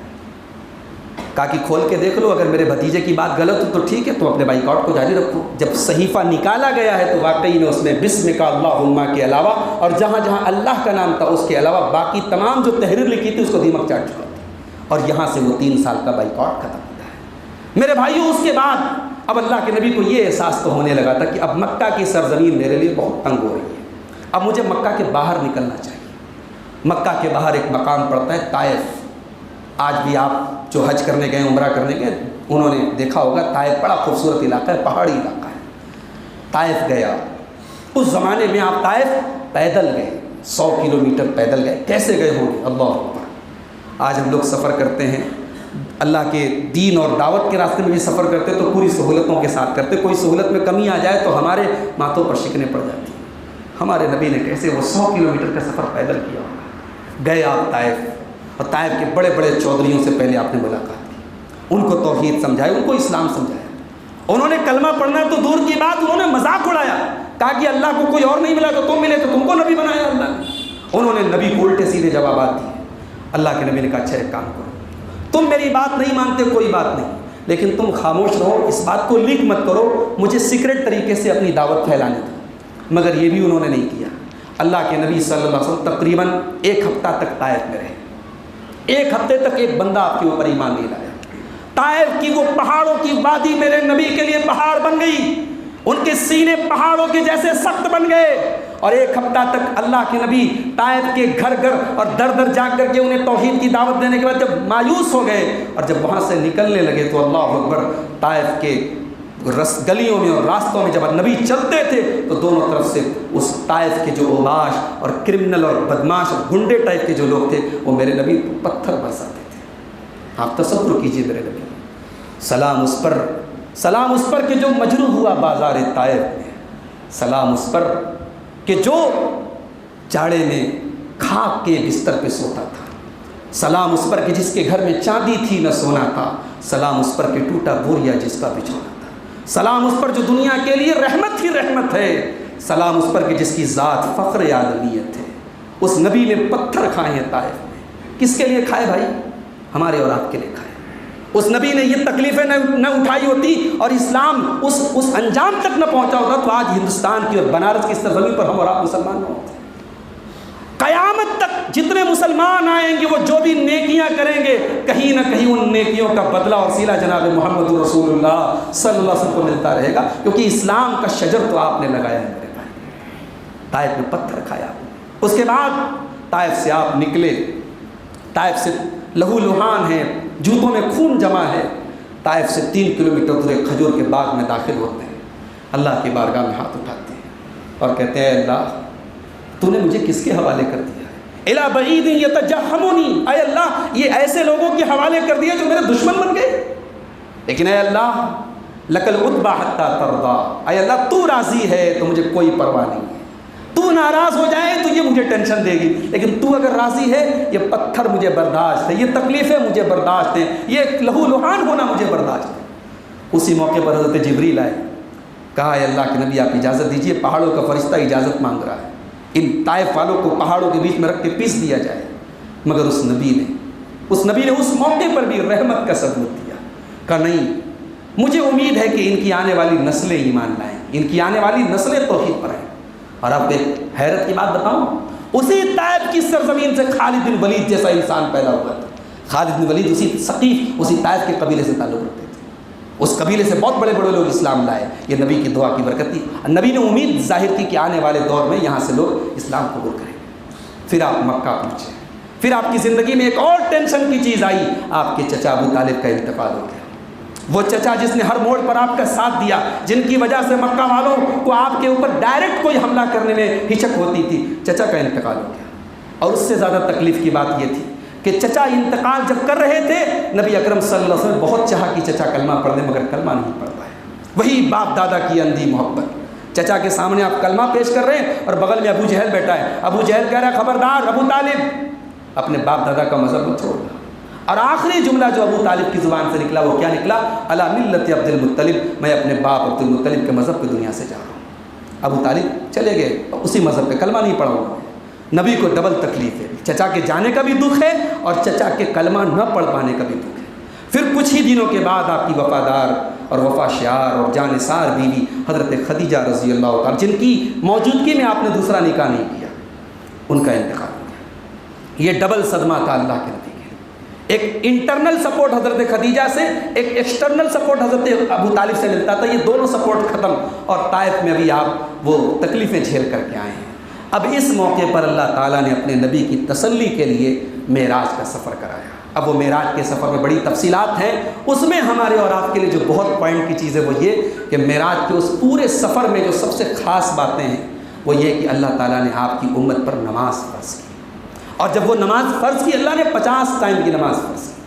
کہا کہ کھول کے دیکھ لو، اگر میرے بھتیجے کی بات غلط ہو تو ٹھیک ہے، تو اپنے بائیکاٹ کو جاری رکھو۔ جب صحیفہ نکالا گیا ہے تو واقعی میں اس میں بسمک اللہم کے علاوہ اور جہاں جہاں اللہ کا نام تھا اس کے علاوہ باقی تمام جو تحریر لکھی تھی اس کو دیمک چاٹ چکا تھا، اور یہاں سے وہ 3 سال کا بائیکاٹ ختم ہوتا ہے۔ میرے بھائیوں، اس کے بعد اب اللہ کے نبی کو یہ احساس تو ہونے لگا تھا کہ اب مکہ کی سرزمین میرے لیے بہت تنگ ہو رہی ہے، اب مجھے مکہ کے باہر نکلنا چاہیے۔ مکہ کے باہر ایک مقام پڑتا ہے طائف۔ آج بھی آپ جو حج کرنے گئے، عمرہ کرنے گئے، انہوں نے دیکھا ہوگا طائف بڑا خوبصورت علاقہ ہے، پہاڑی علاقہ ہے۔ طائف گیا، اس زمانے میں آپ طائف پیدل گئے، 100 کلومیٹر پیدل گئے، کیسے گئے ہوں گے، اللہ اکبر۔ آج ہم لوگ سفر کرتے ہیں اللہ کے دین اور دعوت کے راستے میں بھی سفر کرتے تو پوری سہولتوں کے ساتھ کرتے، کوئی سہولت میں کمی آ جائے تو ہمارے ماتھوں پر شکنیں پڑ جاتی ہیں۔ ہمارے نبی نے کیسے وہ 100 کلومیٹر کا سفر پیدل کیا ہوگا۔ گئے آپ طائف، اور طائف کے بڑے بڑے چودھریوں سے پہلے آپ نے ملاقات کی، ان کو توحید سمجھائی، ان کو اسلام سمجھایا۔ انہوں نے کلمہ پڑھنا تو دور کی بات، انہوں نے مذاق اڑایا، کہا کہ اللہ کو کوئی اور نہیں ملا تو تم ملے تو تم کو نبی بنایا اللہ نے۔ انہوں نے نبی کو الٹے سیدھے جوابات دیے۔ اللہ کے نبی نے کہا اچھا ایک کام کرو، تم میری بات نہیں مانتے کوئی بات نہیں، لیکن تم خاموش رہو، اس بات کو لیک مت کرو، مجھے سیکرٹ طریقے سے اپنی دعوت پھیلانے دو۔ مگر یہ بھی انہوں نے نہیں کیا۔ اللہ کے نبی صلی اللہ علیہ وسلم تقریباً 1 ہفتہ تک طائف میں رہے۔ 1 ہفتے تک ایک بندہ آپ کے اوپر ایمان نہیں لایا۔ طائف کی وہ پہاڑوں کی وادی میرے نبی کے لیے پہاڑ بن گئی، ان کے سینے پہاڑوں کے جیسے سخت بن گئے۔ اور 1 ہفتہ تک اللہ کے نبی طائف کے گھر گھر اور در در جا کر کے انہیں توحید کی دعوت دینے کے بعد جب مایوس ہو گئے اور جب وہاں سے نکلنے لگے تو اللہ اکبر، طائف کے گلیوں میں اور راستوں میں جب نبی چلتے تھے تو دونوں طرف سے اس طائف کے جو اوباش اور کرمنل اور بدماش اور گنڈے ٹائپ کے جو لوگ تھے وہ میرے نبی پتھر برساتے تھے۔ آپ تصور کیجئے، میرے نبی سلام اس پر سلام اس پر کہ جو مجروح ہوا بازار طائف میں، سلام اس پر کہ جو جاڑے میں کھاک کے بستر پہ سوتا تھا، سلام اس پر کہ جس کے گھر میں چاندی تھی نہ سونا تھا، سلام اس پر کہ ٹوٹا بوریا جس کا بچھونا تھا، سلام اس پر جو دنیا کے لیے رحمت ہی رحمت ہے، سلام اس پر کہ جس کی ذات فخر آدمیت ہے۔ اس نبی نے پتھر کھائے ہیں طائف میں، کس کے لیے کھائے بھائی؟ ہمارے اور آپ کے لیے کھائے۔ اس نبی نے یہ تکلیفیں نہ اٹھائی ہوتی اور اسلام اس انجام تک نہ پہنچا ہوتا تو آج ہندوستان کی اور بنارس کی سرزمین پر ہم اور آپ مسلمان نہ ہوتے۔ قیامت تک جتنے مسلمان آئیں گے وہ جو بھی نیکیاں کریں گے کہیں نہ کہیں ان نیکیوں کا بدلہ اور صلہ جناب محمد رسول اللہ صلی اللہ علیہ وسلم کو ملتا رہے گا، کیونکہ اسلام کا شجر تو آپ نے لگایا ہے میرے بھائی۔ طائف میں پتھر کھایا، اس کے بعد طائف سے آپ نکلے، طائف سے لہو لہان ہے، جوتوں میں خون جمع ہے، طائف سے 3 کلومیٹر دور ایک کھجور کے باغ میں داخل ہوتے ہیں، اللہ کی بارگاہ میں ہاتھ اٹھاتے ہیں اور کہتے ہیں اللہ تو نے مجھے کس کے حوالے کر دیا ہے؟ الا بعید یتجہمنی، اے اللہ یہ ایسے لوگوں کے حوالے کر دیا جو میرے دشمن بن گئے، لیکن اے اللہ لک العتبی حتی ترضی، اے اللہ تو راضی ہے تو مجھے کوئی پرواہ نہیں ہے، تو ناراض ہو جائے تو یہ مجھے ٹینشن دے گی، لیکن تو اگر راضی ہے یہ پتھر مجھے برداشت ہے، یہ تکلیفیں مجھے برداشت ہیں، یہ لہو لہان ہونا مجھے برداشت ہے۔ اسی موقع پر حضرت جبریل آئے، کہا اے اللہ کے نبی آپ اجازت دیجئے، پہاڑوں کا فرشتہ اجازت مانگ رہا ہے، ان طائف والوں کو پہاڑوں کے بیچ میں رکھ کے پیس دیا جائے۔ مگر اس نبی نے اس موقع پر بھی رحمت کا ثبوت دیا، کہا نہیں، مجھے امید ہے کہ ان کی آنے والی نسلیں ایمان لائیں، ان کی آنے والی نسلیں توحید پر آئیں۔ اور آپ کو ایک حیرت کی بات بتاؤں، اسی طائف کی سرزمین سے خالد بن ولید جیسا انسان پیدا ہوا تھا۔ خالد بن ولید اسی ثقیف، اسی طائف کے قبیلے سے تعلق رکھتے تھے، اس قبیلے سے بہت بڑے بڑے لوگ اسلام لائے، یہ نبی کی دعا کی برکت تھی۔ نبی نے امید ظاہر کی کہ آنے والے دور میں یہاں سے لوگ اسلام قبول کریں گے۔ پھر آپ مکہ پہنچے، پھر آپ کی زندگی میں ایک اور ٹینشن کی چیز آئی، آپ کے چچا ابو طالب کا انتقال ہو گیا۔ وہ چچا جس نے ہر موڑ پر آپ کا ساتھ دیا، جن کی وجہ سے مکہ والوں کو آپ کے اوپر ڈائریکٹ کوئی حملہ کرنے میں ہچک ہوتی تھی، چچا کا انتقال ہو گیا۔ اور اس سے زیادہ تکلیف کی بات یہ تھی کہ چچا انتقال جب کر رہے تھے، نبی اکرم صلی اللہ علیہ وسلم بہت چاہا کہ چچا کلمہ پڑھ دیں، مگر کلمہ نہیں پڑھ پائے۔ وہی باپ دادا کی اندھی محبت، چچا کے سامنے آپ کلمہ پیش کر رہے ہیں اور بغل میں ابو جہل بیٹھا ہے، ابو جہل کہہ رہا ہے خبردار ابو طالب اپنے باپ دادا کا مذہب مت چھوڑنا۔ اور آخری جملہ جو ابو طالب کی زبان سے نکلا وہ کیا نکلا؟ علی ملت عبد المطلب، میں اپنے باپ عبد المطلب کے مذہب پہ دنیا سے جا رہا ہوں۔ ابو طالب چلے گئے، اسی مذہب پہ کلمہ نہیں پڑھا ہوا۔ نبی کو ڈبل تکلیف ہے، چچا کے جانے کا بھی دکھ ہے اور چچا کے کلمہ نہ پڑھ پانے کا بھی دکھ ہے۔ پھر کچھ ہی دنوں کے بعد آپ کی وفادار اور وفا شعار اور جانثار بیوی حضرت خدیجہ رضی اللہ تعالیٰ، جن کی موجودگی میں آپ نے دوسرا نکاح نہیں کیا، ان کا انتقال ہو گیا۔ یہ ڈبل صدمہ تھا اللہ کے نبی کے، ایک انٹرنل سپورٹ حضرت خدیجہ سے، ایک ایکسٹرنل سپورٹ حضرت ابو طالب سے ملتا تھا، یہ دونوں سپورٹ ختم، اور طائف میں ابھی آپ وہ تکلیفیں جھیل کر کے آئے ہیں۔ اب اس موقع پر اللہ تعالیٰ نے اپنے نبی کی تسلی کے لیے معراج کا سفر کرایا۔ اب وہ معراج کے سفر میں بڑی تفصیلات ہیں، اس میں ہمارے اور آپ کے لیے جو بہت پوائنٹ کی چیز ہے وہ یہ کہ معراج کے اس پورے سفر میں جو سب سے خاص باتیں ہیں وہ یہ کہ اللہ تعالیٰ نے آپ کی امت پر نماز فرض کی، اور جب وہ نماز فرض کی اللہ نے 50 ٹائم کی نماز فرض کی،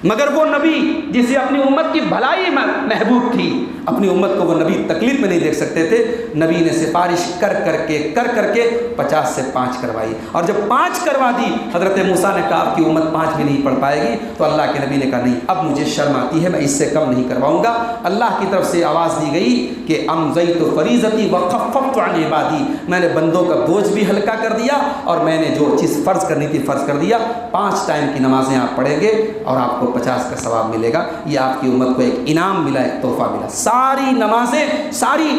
مگر وہ نبی جسے اپنی امت کی بھلائی محبوب تھی، اپنی امت کو وہ نبی تکلیف میں نہیں دیکھ سکتے تھے، نبی نے سفارش کر کر کے 50 سے 5 کروائی، اور جب 5 کروا دی حضرت موسیٰ نے کہا آپ کی امت 5 بھی نہیں پڑھ پائے گی، تو اللہ کے نبی نے کہا نہیں اب مجھے شرم آتی ہے، میں اس سے کم نہیں کرواؤں گا۔ اللہ کی طرف سے آواز دی گئی کہ امضیت فریضتی وخففت عن عبادی، میں نے بندوں کا بوجھ بھی ہلکا کر دیا اور میں نے جو چیز فرض کرنی تھی فرض کر دیا۔ 5 ٹائم کی نمازیں آپ پڑھیں گے اور آپ کو 50 کا ثواب ملے گا، یہ آپ کی امت کو ایک انعام ملا، ایک تحفہ ملا۔ ساری نمازیں، ساری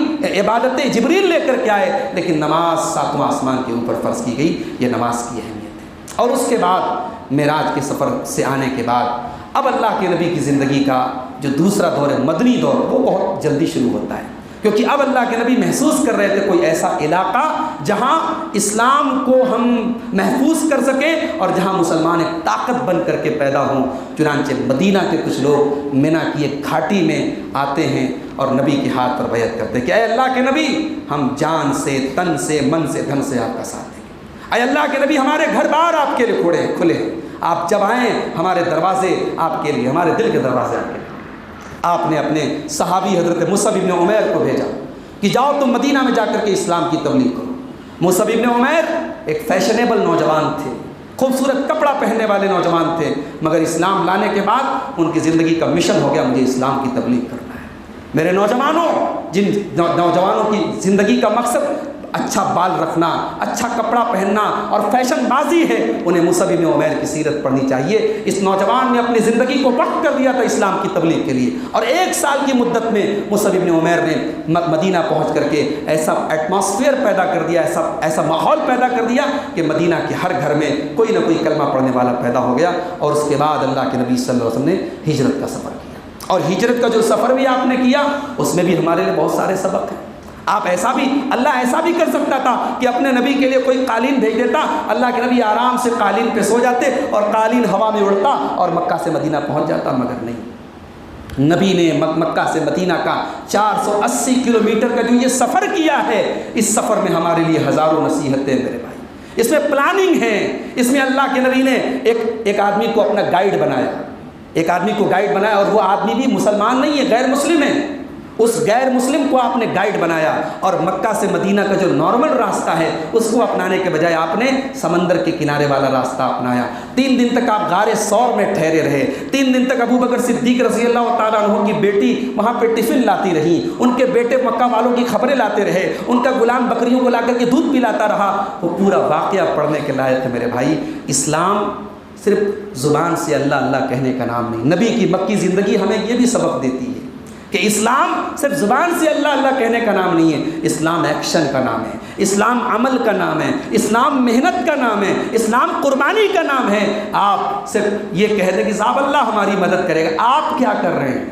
عبادتیں جبریل لے کر کے آئے، لیکن نماز 7واں آسمان کے اوپر فرض کی گئی، یہ نماز کی اہمیت ہے۔ اور اس کے بعد معراج کے سفر سے آنے کے بعد اب اللہ کے نبی کی زندگی کا جو دوسرا دور ہے، مدنی دور، وہ بہت جلدی شروع ہوتا ہے، کیونکہ اب اللہ کے نبی محسوس کر رہے تھے کوئی ایسا علاقہ جہاں اسلام کو ہم محفوظ کر سکیں اور جہاں مسلمان ایک طاقت بن کر کے پیدا ہوں۔ چنانچہ مدینہ کے کچھ لوگ منی کی ایک گھاٹی میں آتے ہیں اور نبی کے ہاتھ پر بیعت کرتے ہیں کہ اے اللہ کے نبی ہم جان سے، تن سے، من سے، دھن سے آپ کا ساتھ دیں گے۔ اے اللہ کے نبی ہمارے گھر بار آپ کے لیے کھلے ہیں، آپ جب آئیں ہمارے دروازے آپ کے لیے، ہمارے دل کے دروازے آپ کے لیے۔ آپ نے اپنے صحابی حضرت مصعب ابن عمیر کو بھیجا کہ جاؤ تم مدینہ میں جا کر کے اسلام کی تبلیغ کرو۔ مصعب ابن عمیر ایک فیشنیبل نوجوان تھے، خوبصورت کپڑا پہننے والے نوجوان تھے، مگر اسلام لانے کے بعد ان کی زندگی کا مشن ہو گیا مجھے اسلام کی تبلیغ کرنا ہے۔ میرے نوجوانوں، جن نوجوانوں کی زندگی کا مقصد اچھا بال رکھنا، اچھا کپڑا پہننا اور فیشن بازی ہے، انہیں مصعب بن عمیر کی سیرت پڑھنی چاہیے۔ اس نوجوان نے اپنی زندگی کو وقف کر دیا تھا اسلام کی تبلیغ کے لیے، اور 1 سال کی مدت میں مصعب بن عمیر نے مدینہ پہنچ کر کے ایسا ایٹماسفیئر پیدا کر دیا، ایسا ماحول پیدا کر دیا کہ مدینہ کے ہر گھر میں کوئی نہ کوئی کلمہ پڑھنے والا پیدا ہو گیا۔ اور اس کے بعد اللہ کے نبی صلی اللہ علیہ وسلم نے ہجرت کا سفر کیا، اور ہجرت کا جو سفر بھی آپ نے کیا اس میں بھی ہمارے لیے بہت سارے سبق ہیں۔ آپ اللہ ایسا بھی کر سکتا تھا کہ اپنے نبی کے لیے کوئی قالین بھیج دیتا، اللہ کے نبی آرام سے قالین پہ سو جاتے اور قالین ہوا میں اڑتا اور مکہ سے مدینہ پہنچ جاتا، مگر نہیں، نبی نے مکہ سے مدینہ کا 480 کلومیٹر کا جو یہ سفر کیا ہے، اس سفر میں ہمارے لیے ہزاروں نصیحتیں میرے بھائی، اس میں پلاننگ ہے، اس میں اللہ کے نبی نے ایک آدمی کو اپنا گائیڈ بنایا، اور وہ آدمی بھی مسلمان نہیں ہے، غیر مسلم ہے۔ اس غیر مسلم کو آپ نے گائیڈ بنایا، اور مکہ سے مدینہ کا جو نارمل راستہ ہے اس کو اپنانے کے بجائے آپ نے سمندر کے کنارے والا راستہ اپنایا۔ 3 دن تک آپ غار ثور میں ٹھہرے رہے، 3 دن تک ابو بکر صدیق رضی اللہ تعالیٰ عنہ کی بیٹی وہاں پہ ٹفن لاتی رہی، ان کے بیٹے مکہ والوں کی خبریں لاتے رہے، ان کا غلام بکریوں کو لا کر کے دودھ پلاتا رہا۔ وہ پورا واقعہ پڑھنے کے لائق ہے میرے بھائی۔ اسلام صرف زبان سے اللہ اللہ کہنے کا نام نہیں، نبی کی مکی زندگی ہمیں یہ بھی سبق دیتی ہے کہ اسلام صرف زبان سے اللہ اللہ کہنے کا نام نہیں ہے، اسلام ایکشن کا نام ہے، اسلام عمل کا نام ہے، اسلام محنت کا نام ہے، اسلام قربانی کا نام ہے۔ آپ صرف یہ کہہ دیں کہ صاحب اللہ ہماری مدد کرے گا، آپ کیا کر رہے ہیں؟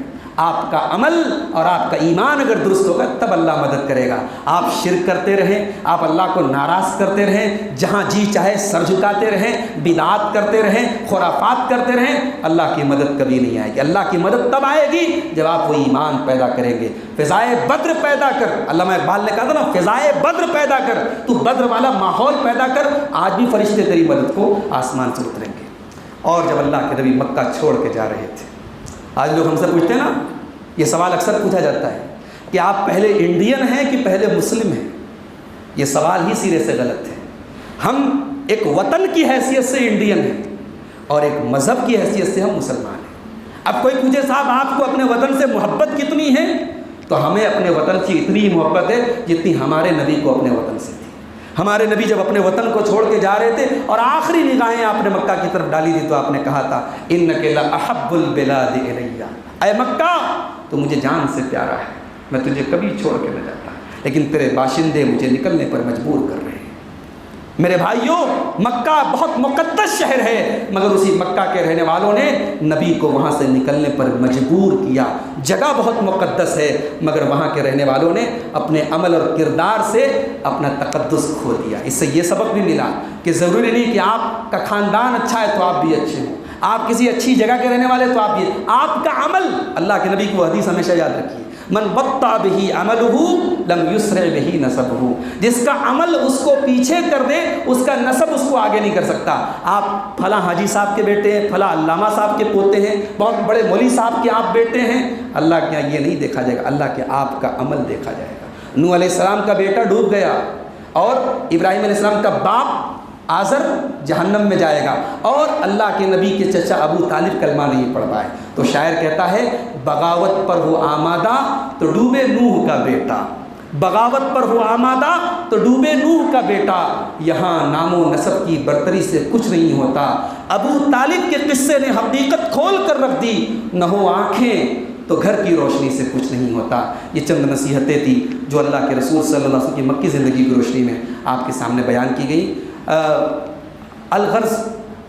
آپ کا عمل اور آپ کا ایمان اگر درست ہوگا تب اللہ مدد کرے گا۔ آپ شرک کرتے رہیں، آپ اللہ کو ناراض کرتے رہیں، جہاں جی چاہے سر جھکاتے رہیں، بدعات کرتے رہیں، خرافات کرتے رہیں، اللہ کی مدد کبھی نہیں آئے گی۔ اللہ کی مدد تب آئے گی جب آپ وہ ایمان پیدا کریں گے۔ فضائے بدر پیدا کر، علامہ اقبال نے کہا تھا نا، فضائے بدر پیدا کر، تو بدر والا ماحول پیدا کر، آج بھی فرشتے تیری مدد کو آسمان سے اتریں گے۔ اور جب اللہ کے نبی مکہ چھوڑ کے جا رہے تھے، آج لوگ ہم سے پوچھتے ہیں نا، یہ سوال اکثر پوچھا جاتا ہے کہ آپ پہلے انڈین ہیں کہ پہلے مسلم ہیں؟ یہ سوال ہی سرے سے غلط ہے۔ ہم ایک وطن کی حیثیت سے انڈین ہیں اور ایک مذہب کی حیثیت سے ہم مسلمان ہیں۔ اب کوئی پوچھے صاحب آپ کو اپنے وطن سے محبت کتنی ہے، تو ہمیں اپنے وطن سے اتنی محبت ہے جتنی ہمارے نبی کو اپنے وطن سے تھی۔ ہمارے نبی جب اپنے وطن کو چھوڑ کے جا رہے تھے اور آخری نگاہیں آپ نے مکہ کی طرف ڈالی تھی، تو آپ نے کہا تھا انک لاحب البلاد الی، اے مکہ تو مجھے جان سے پیارا ہے، میں تجھے کبھی چھوڑ کے نہ جاتا، لیکن تیرے باشندے مجھے نکلنے پر مجبور کر رہے ہیں۔ میرے بھائیوں، مکہ بہت مقدس شہر ہے، مگر اسی مکہ کے رہنے والوں نے نبی کو وہاں سے نکلنے پر مجبور کیا۔ جگہ بہت مقدس ہے، مگر وہاں کے رہنے والوں نے اپنے عمل اور کردار سے اپنا تقدس کھو دیا۔ اس سے یہ سبق بھی ملا کہ ضروری نہیں کہ آپ کا خاندان اچھا ہے تو آپ بھی اچھے ہوں، آپ کسی اچھی جگہ کے رہنے والے تو آپ بھی، آپ کا عمل، اللہ کے نبی کی وہ حدیث ہمیشہ یاد رکھیے، من بطأ بہ عملہ لم یسرع بہ نسبہ، جس کا عمل اس کو پیچھے کر دے اس کا نسب اس کو آگے نہیں کر سکتا۔ آپ فلاں حاجی صاحب کے بیٹے ہیں، فلاں علامہ صاحب کے پوتے ہیں، بہت بڑے مولوی صاحب کے آپ بیٹے ہیں، اللہ کے یہ نہیں دیکھا جائے گا، اللہ کے آپ کا عمل دیکھا جائے گا۔ نوح علیہ السلام کا بیٹا ڈوب گیا، اور ابراہیم علیہ السلام کا باپ آزر جہنم میں جائے گا، اور اللہ کے نبی کے چچا ابو طالب کلمہ نہیں پڑھ پائے، تو شاعر کہتا ہے بغاوت پر ہو آمادہ تو ڈوبے نوح کا بیٹا، بغاوت پر ہو آمادہ تو ڈوبے نوح کا بیٹا، یہاں نام و نسب کی برتری سے کچھ نہیں ہوتا، ابو طالب کے قصے نے حقیقت کھول کر رکھ دی، نہ ہو آنکھیں تو گھر کی روشنی سے کچھ نہیں ہوتا۔ یہ چند نصیحتیں تھیں جو اللہ کے رسول صلی اللہ علیہ وسلم کی مکی زندگی کی روشنی میں آپ کے سامنے بیان کی گئی۔ الغرض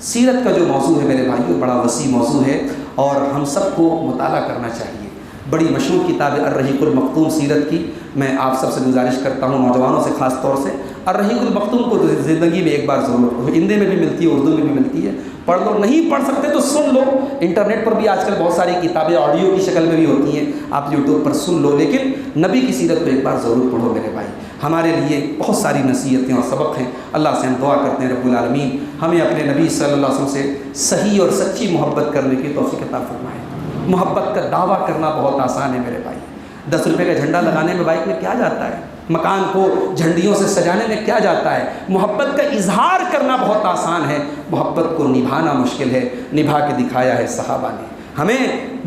سیرت کا جو موضوع ہے میرے بھائیوں بڑا وسیع موضوع ہے، اور ہم سب کو مطالعہ کرنا چاہیے۔ بڑی مشہور کتاب ہے الرحیق المختوم سیرت کی، میں آپ سب سے گزارش کرتا ہوں، نوجوانوں سے خاص طور سے، الرحیق المختوم کو زندگی میں ایک بار ضرور، ہندی میں بھی ملتی ہے، اردو میں بھی ملتی ہے، پڑھ لو، نہیں پڑھ سکتے تو سن لو، انٹرنیٹ پر بھی آج کل بہت ساری کتابیں آڈیو کی شکل میں بھی ہوتی ہیں، آپ یوٹیوب پر سن لو، لیکن نبی کی سیرت کو ایک بار ضرور پڑھو میرے بھائی۔ ہمارے لیے بہت ساری نصیحتیں اور سبق ہیں۔ اللہ سے ہم دعا کرتے ہیں رب العالمین ہمیں اپنے نبی صلی اللہ علیہ وسلم سے صحیح اور سچی محبت کرنے کی توفیق عطا فرمائے۔ محبت کا دعویٰ کرنا بہت آسان ہے میرے بھائی. 10 روپے کا جھنڈا لگانے میں بائک میں کیا جاتا ہے؟ مکان کو جھنڈیوں سے سجانے میں کیا جاتا ہے؟ محبت کا اظہار کرنا بہت آسان ہے، محبت کو نبھانا مشکل ہے. نبھا کے دکھایا ہے صحابہ نے. ہمیں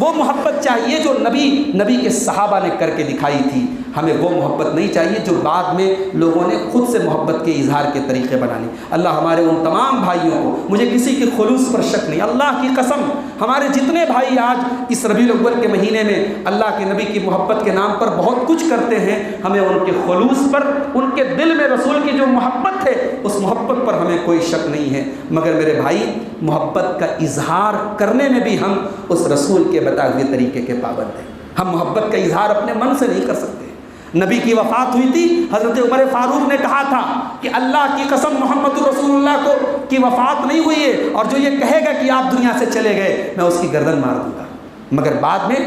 وہ محبت چاہیے جو نبی کے صحابہ نے کر کے دکھائی تھی. ہمیں وہ محبت نہیں چاہیے جو بعد میں لوگوں نے خود سے محبت کے اظہار کے طریقے بنا لی. اللہ ہمارے ان تمام بھائیوں کو، مجھے کسی کے خلوص پر شک نہیں، اللہ کی قسم ہمارے جتنے بھائی آج اس ربیع الاول کے مہینے میں اللہ کے نبی کی محبت کے نام پر بہت کچھ کرتے ہیں، ہمیں ان کے خلوص پر، ان کے دل میں رسول کی جو محبت ہے اس محبت پر ہمیں کوئی شک نہیں ہے. مگر میرے بھائی محبت کا اظہار کرنے میں بھی ہم اس رسول کے بتائے ہوئے طریقے کے پابند ہیں. ہم محبت کا اظہار اپنے من سے نہیں کر سکتے. نبی کی وفات ہوئی تھی، حضرت عمر فاروق نے کہا تھا کہ اللہ کی قسم محمد رسول اللہ کی وفات نہیں ہوئی ہے، اور جو یہ کہے گا کہ آپ دنیا سے چلے گئے میں اس کی گردن مار دوں گا. مگر بعد میں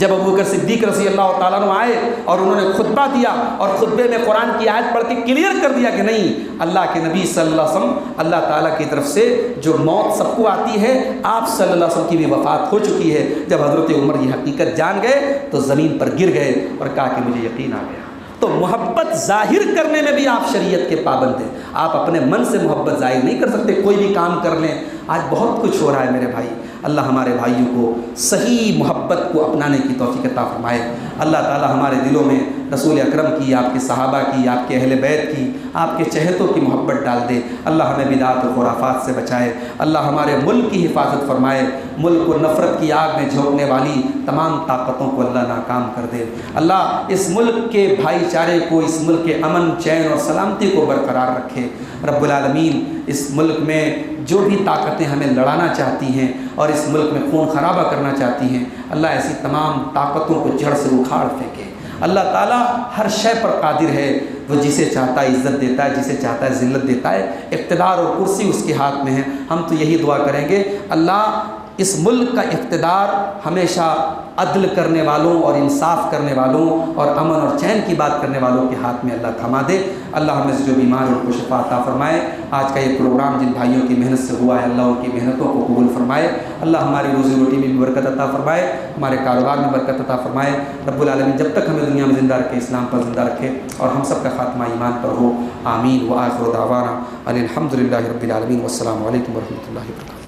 جب ابوبکر صدیق رضی اللہ تعالیٰ عنہ آئے اور انہوں نے خطبہ دیا اور خطبے میں قرآن کی آیت پڑھ کے کلیئر کر دیا کہ نہیں، اللہ کے نبی صلی اللہ علیہ وسلم، اللہ تعالیٰ کی طرف سے جو موت سب کو آتی ہے، آپ صلی اللہ علیہ وسلم کی بھی وفات ہو چکی ہے. جب حضرت عمر یہ حقیقت جان گئے تو زمین پر گر گئے اور کہا کہ مجھے یقین آ گیا. تو محبت ظاہر کرنے میں بھی آپ شریعت کے پابند ہیں. آپ اپنے من سے محبت ظاہر نہیں کر سکتے، کوئی بھی کام کر لیں. آج بہت کچھ ہو رہا ہے میرے بھائی. اللہ ہمارے بھائیوں کو صحیح محبت کو اپنانے کی توفیق عطا فرمائے. اللہ تعالی ہمارے دلوں میں رسول اکرم کی، آپ کے صحابہ کی، آپ کے اہل بیت کی، آپ کے چہتوں کی محبت ڈال دے. اللہ ہمیں بدعات و خرافات سے بچائے. اللہ ہمارے ملک کی حفاظت فرمائے. ملک کو نفرت کی آگ میں جھونکنے والی تمام طاقتوں کو اللہ ناکام کر دے. اللہ اس ملک کے بھائی چارے کو، اس ملک کے امن، چین اور سلامتی کو برقرار رکھے. رب العالمین اس ملک میں جو بھی طاقتیں ہمیں لڑانا چاہتی ہیں اور اس ملک میں خون خرابہ کرنا چاہتی ہیں، اللہ ایسی تمام طاقتوں کو جڑ سے اکھاڑ پھینکے. اللہ تعالیٰ ہر شے پر قادر ہے. وہ جسے چاہتا ہے عزت دیتا ہے، جسے چاہتا ہے ذلت دیتا ہے. اقتدار اور کرسی اس کے ہاتھ میں ہے. ہم تو یہی دعا کریں گے اللہ اس ملک کا اقتدار ہمیشہ عدل کرنے والوں اور انصاف کرنے والوں اور امن اور چین کی بات کرنے والوں کے ہاتھ میں اللہ تھما دے. اللہ ہمیں سے جو بیمار ان کو شفا عطا فرمائے. آج کا یہ پروگرام جن بھائیوں کی محنت سے ہوا ہے، اللہ ان کی محنتوں کو قبول فرمائے. اللہ ہماری روزی روٹی میں بھی برکت عطا فرمائے، ہمارے کاروبار میں برکت عطا فرمائے. رب العالمین جب تک ہمیں دنیا میں زندہ رکھے، اسلام پر زندہ رکھے اور ہم سب کا خاتمہ ایمان پر ہو. آمین. وآخر دعوانا الحمد للہ رب العالمین. والسلام علیکم ورحمۃ اللہ وبرکاتہ.